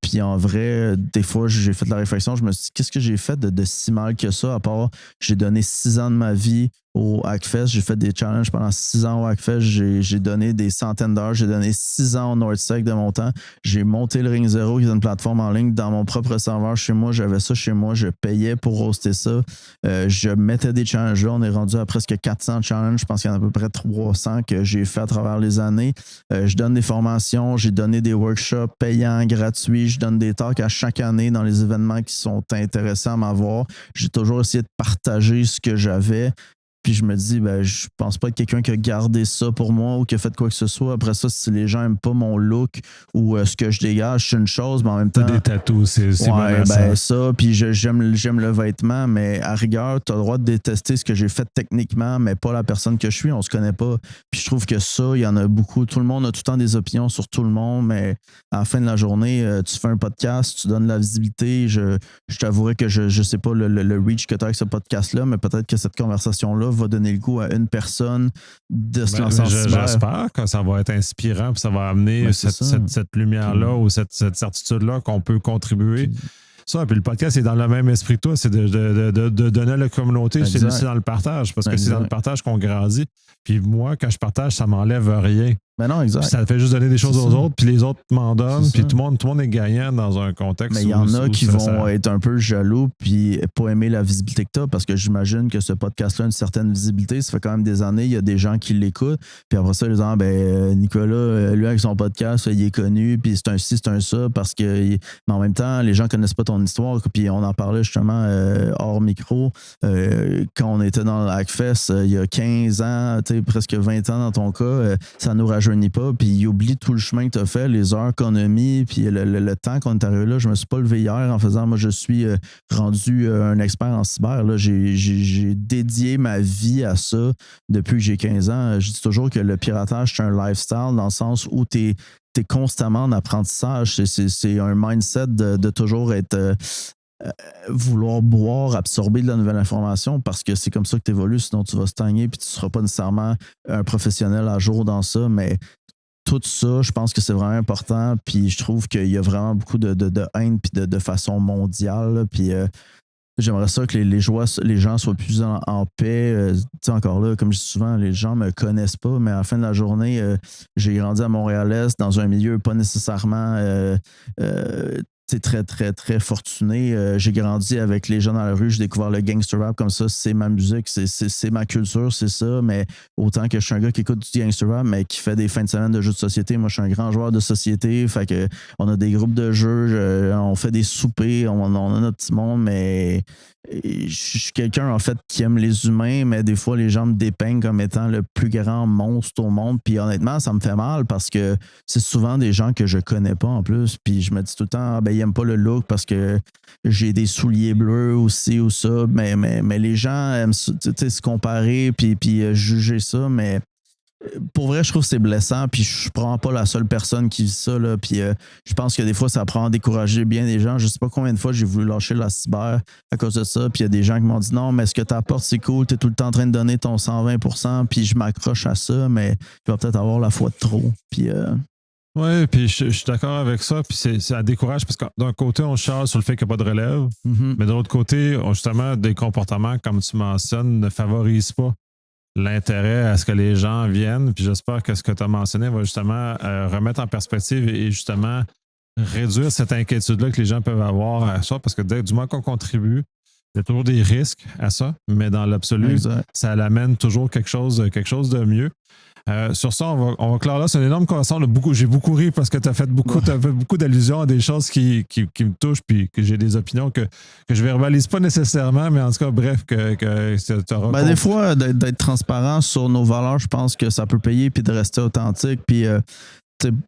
Puis en vrai, des fois, j'ai fait de la réflexion. Je me suis dit, qu'est-ce que j'ai fait de si mal que ça, à part j'ai donné 6 ans de ma vie au Hackfest. J'ai fait des challenges pendant 6 ans au Hackfest. J'ai donné des centaines d'heures. J'ai donné 6 ans au NordSec de mon temps. J'ai monté le Ring Zero, qui est une plateforme en ligne, dans mon propre serveur chez moi. J'avais ça chez moi. Je payais pour hoster ça. Je mettais des challenges là. On est rendu à presque 4 400 challenges, je pense qu'il y en a à peu près 300 que j'ai fait à travers les années. Je donne des formations, j'ai donné des workshops payants, gratuits, je donne des talks à chaque année dans les événements qui sont intéressants à m'avoir. J'ai toujours essayé de partager ce que j'avais. Puis je me dis, je pense pas être quelqu'un qui a gardé ça pour moi ou qui a fait quoi que ce soit. Après ça, si les gens aiment pas mon look ou ce que je dégage, c'est une chose, mais en même temps. T'as des tatous, c'est ça. Puis j'aime le vêtement, mais à rigueur, t'as le droit de détester ce que j'ai fait techniquement, mais pas la personne que je suis. On se connaît pas. Puis je trouve que ça, il y en a beaucoup. Tout le monde a tout le temps des opinions sur tout le monde, mais à la fin de la journée, tu fais un podcast, tu donnes la visibilité. Je t'avouerai que je sais pas le reach que tu as avec ce podcast-là, mais peut-être que cette conversation-là va donner le goût à une personne de se lancer en cyber. J'espère que ça va être inspirant et ça va amener cette lumière-là ou cette certitude-là qu'on peut contribuer. Ça, puis le podcast est dans le même esprit que toi, c'est de donner à la communauté, c'est dans le partage, parce que c'est dans le partage qu'on grandit. Puis moi, quand je partage, ça m'enlève rien. Mais non, exact. Puis ça fait juste donner des choses aux autres, puis les autres m'en donnent, puis tout le monde est gagnant dans un contexte. Mais il y en a qui vont être un peu jaloux puis pas aimer la visibilité que tu as, parce que j'imagine que ce podcast-là a une certaine visibilité. Ça fait quand même des années, il y a des gens qui l'écoutent. Puis après ça, ils disent Nicolas, lui avec son podcast, il est connu, puis c'est un ci, c'est un ça, parce que. Mais en même temps, les gens connaissent pas ton histoire. Puis on en parlait justement hors micro quand on était dans le Hackfest il y a 15 ans, presque 20 ans dans ton cas, ça nous rajeunit pas, puis il oublie tout le chemin que tu as fait, les heures qu'on a mis, puis le temps qu'on est arrivé là. Je me suis pas levé hier en faisant, moi je suis rendu un expert en cyber. Là. J'ai dédié ma vie à ça depuis que j'ai 15 ans. Je dis toujours que le piratage, c'est un lifestyle dans le sens où tu es constamment en apprentissage. C'est un mindset de toujours être... vouloir boire, absorber de la nouvelle information parce que c'est comme ça que tu évolues, sinon tu vas stagner puis tu ne seras pas nécessairement un professionnel à jour dans ça, mais tout ça, je pense que c'est vraiment important, puis je trouve qu'il y a vraiment beaucoup de haine puis de façon mondiale, puis j'aimerais ça que les gens soient plus en paix. Encore là, comme je dis souvent, les gens ne me connaissent pas, mais à la fin de la journée, j'ai grandi à Montréal-Est dans un milieu pas nécessairement très, très, très fortuné. J'ai grandi avec les gens dans la rue, j'ai découvert le gangster rap comme ça, c'est ma musique, c'est ma culture, c'est ça, mais autant que je suis un gars qui écoute du gangster rap, mais qui fait des fins de semaine de jeux de société. Moi, je suis un grand joueur de société, fait que on a des groupes de jeux, on fait des soupers, on a notre petit monde, mais je suis quelqu'un, en fait, qui aime les humains, mais des fois, les gens me dépeignent comme étant le plus grand monstre au monde. Puis honnêtement, ça me fait mal parce que c'est souvent des gens que je connais pas en plus. Puis je me dis tout le temps, ils n'aiment pas le look parce que j'ai des souliers bleus aussi ou ça. Mais les gens aiment se comparer puis juger ça. Mais pour vrai, je trouve que c'est blessant, puis je prends pas la seule personne qui vit ça, là, puis je pense que des fois, ça prend à décourager bien des gens. Je sais pas combien de fois j'ai voulu lâcher la cyber à cause de ça, puis il y a des gens qui m'ont dit non, mais ce que tu apportes, c'est cool, tu es tout le temps en train de donner ton 120%, puis je m'accroche à ça, mais tu vas peut-être avoir la foi de trop, puis... Oui, puis je suis d'accord avec ça, puis ça décourage parce que d'un côté, on charge sur le fait qu'il n'y a pas de relève, mais de l'autre côté, justement, des comportements, comme tu mentionnes, ne favorisent pas l'intérêt à ce que les gens viennent. Puis j'espère que ce que tu as mentionné va justement remettre en perspective et justement réduire cette inquiétude-là que les gens peuvent avoir à ça, parce que du moment qu'on contribue, il y a toujours des risques à ça, mais dans l'absolu, ça l'amène toujours quelque chose de mieux. Sur ça, on va clore là. C'est une énorme conversation. J'ai beaucoup ri parce que tu as fait beaucoup d'allusions à des choses qui me touchent, puis que j'ai des opinions que je verbalise pas nécessairement, mais en tout cas, bref, que tu auras des fois, d'être transparent sur nos valeurs, je pense que ça peut payer, puis de rester authentique. Puis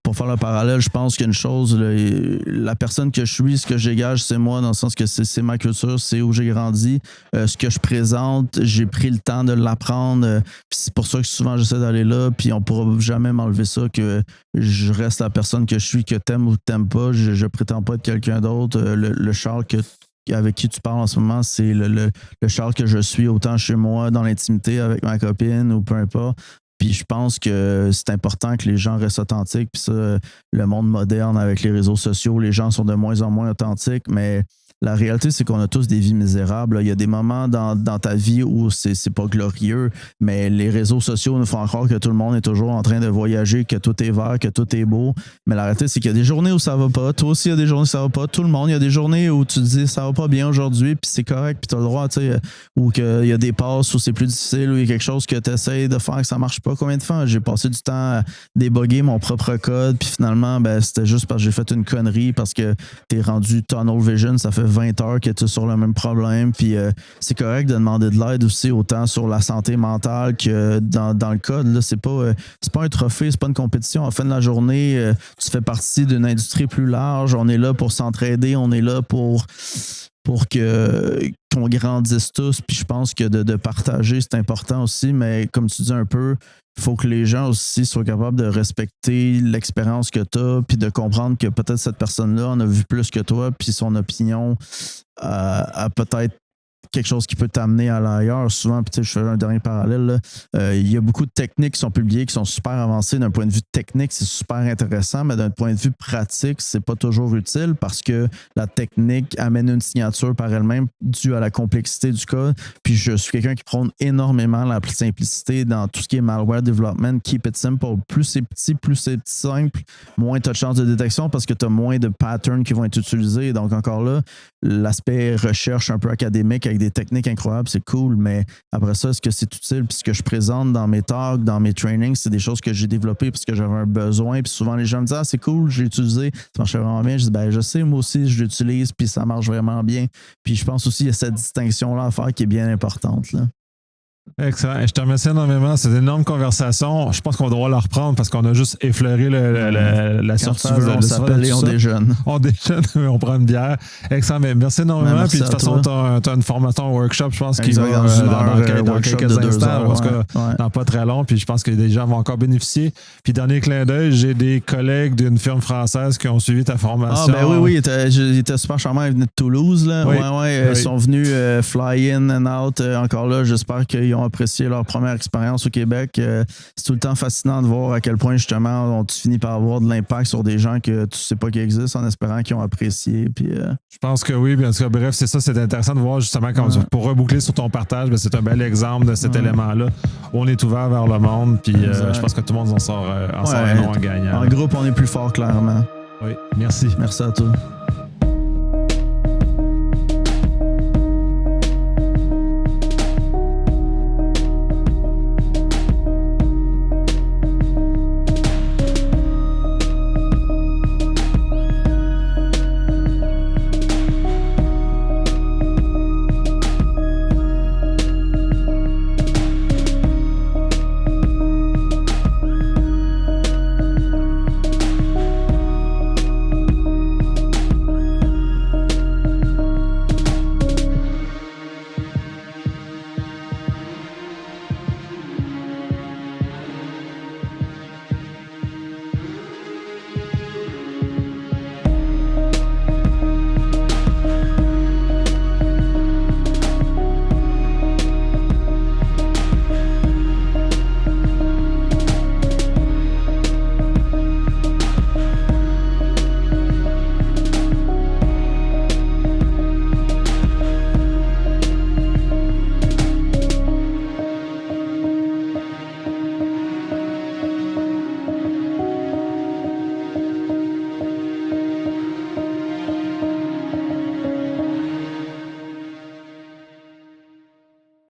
pour faire le parallèle, je pense qu'une chose, la personne que je suis, ce que je dégage, c'est moi, dans le sens que c'est ma culture, c'est où j'ai grandi. Ce que je présente, j'ai pris le temps de l'apprendre. Puis c'est pour ça que souvent j'essaie d'aller là, puis on ne pourra jamais m'enlever ça, que je reste la personne que je suis, que t'aimes ou que t'aimes pas. Je prétends pas être quelqu'un d'autre. Le Charles avec qui tu parles en ce moment, c'est le Charles que je suis, autant chez moi, dans l'intimité, avec ma copine ou peu importe. Puis je pense que c'est important que les gens restent authentiques. Puis ça, le monde moderne avec les réseaux sociaux, les gens sont de moins en moins authentiques. Mais la réalité, c'est qu'on a tous des vies misérables. Il y a des moments dans ta vie où c'est pas glorieux, mais les réseaux sociaux nous font croire que tout le monde est toujours en train de voyager, que tout est vert, que tout est beau. Mais la réalité, c'est qu'il y a des journées où ça va pas. Toi aussi, il y a des journées où ça va pas. Tout le monde, il y a des journées où tu te dis ça va pas bien aujourd'hui, puis c'est correct, puis tu as le droit, tu sais, ou qu'il y a des passes où c'est plus difficile, où il y a quelque chose que tu essaies de faire que ça marche pas. Combien de fois j'ai passé du temps à débugger mon propre code, puis finalement, ben, c'était juste parce que j'ai fait une connerie, parce que t'es rendu tunnel vision, ça fait 20 heures que tu es sur le même problème, puis c'est correct de demander de l'aide aussi, autant sur la santé mentale que dans le code. Là, c'est pas un trophée, c'est pas une compétition. À la fin de la journée, tu fais partie d'une industrie plus large. On est là pour s'entraider, on est là pour qu'on grandisse tous. Puis je pense que de partager, c'est important aussi, mais comme tu dis un peu, il faut que les gens aussi soient capables de respecter l'expérience que tu as, puis de comprendre que peut-être cette personne-là en a vu plus que toi, puis son opinion a peut-être quelque chose qui peut t'amener à l'ailleurs. Souvent, puis je fais un dernier parallèle, il y a beaucoup de techniques qui sont publiées, qui sont super avancées d'un point de vue technique, c'est super intéressant, mais d'un point de vue pratique, c'est pas toujours utile parce que la technique amène une signature par elle-même due à la complexité du code. Puis je suis quelqu'un qui prône énormément la simplicité dans tout ce qui est malware development, keep it simple. Plus c'est petit, plus c'est simple, moins tu as de chances de détection parce que tu as moins de patterns qui vont être utilisés. Donc encore là, l'aspect recherche un peu académique avec des techniques incroyables, c'est cool, mais après ça, est-ce que c'est utile? Puis ce que je présente dans mes talks, dans mes trainings, c'est des choses que j'ai développées parce que j'avais un besoin. Puis souvent, les gens me disent « Ah, c'est cool, j'ai utilisé, ça marchait vraiment bien. » Je dis « Ben, je sais, moi aussi, je l'utilise, puis ça marche vraiment bien. » Puis je pense aussi qu'il y a cette distinction-là à faire qui est bien importante, là. Excellent. Je te remercie énormément. C'est une énorme conversation. Je pense qu'on va devoir la reprendre parce qu'on a juste effleuré la surface. Quand tu veux, on s'appelle et on déjeune. On déjeune, on prend une bière. Excellent. Mais merci énormément. Merci. Puis de toute façon, tu as une formation, un workshop, je pense, qui va dans quelques instants, dans pas très long. Puis je pense que les gens vont encore bénéficier. Puis dernier clin d'œil, j'ai des collègues d'une firme française qui ont suivi ta formation. Ah, ben oui, il était super charmant. Ils venaient de Toulouse, là. Oui. Ils sont venus fly in and out. Encore là, j'espère qu'ils ont apprécié leur première expérience au Québec. C'est tout le temps fascinant de voir à quel point, justement, tu finis par avoir de l'impact sur des gens que tu sais pas qui existent en espérant qu'ils ont apprécié. Puis, je pense que oui. Bien sûr, bref, c'est ça. C'est intéressant de voir, justement, pour reboucler sur ton partage, ben, c'est un bel exemple de cet élément-là. On est ouvert vers le monde. Puis je pense que tout le monde en sort un gagnant. En groupe, on est plus fort, clairement. Oui, merci. Merci à toi.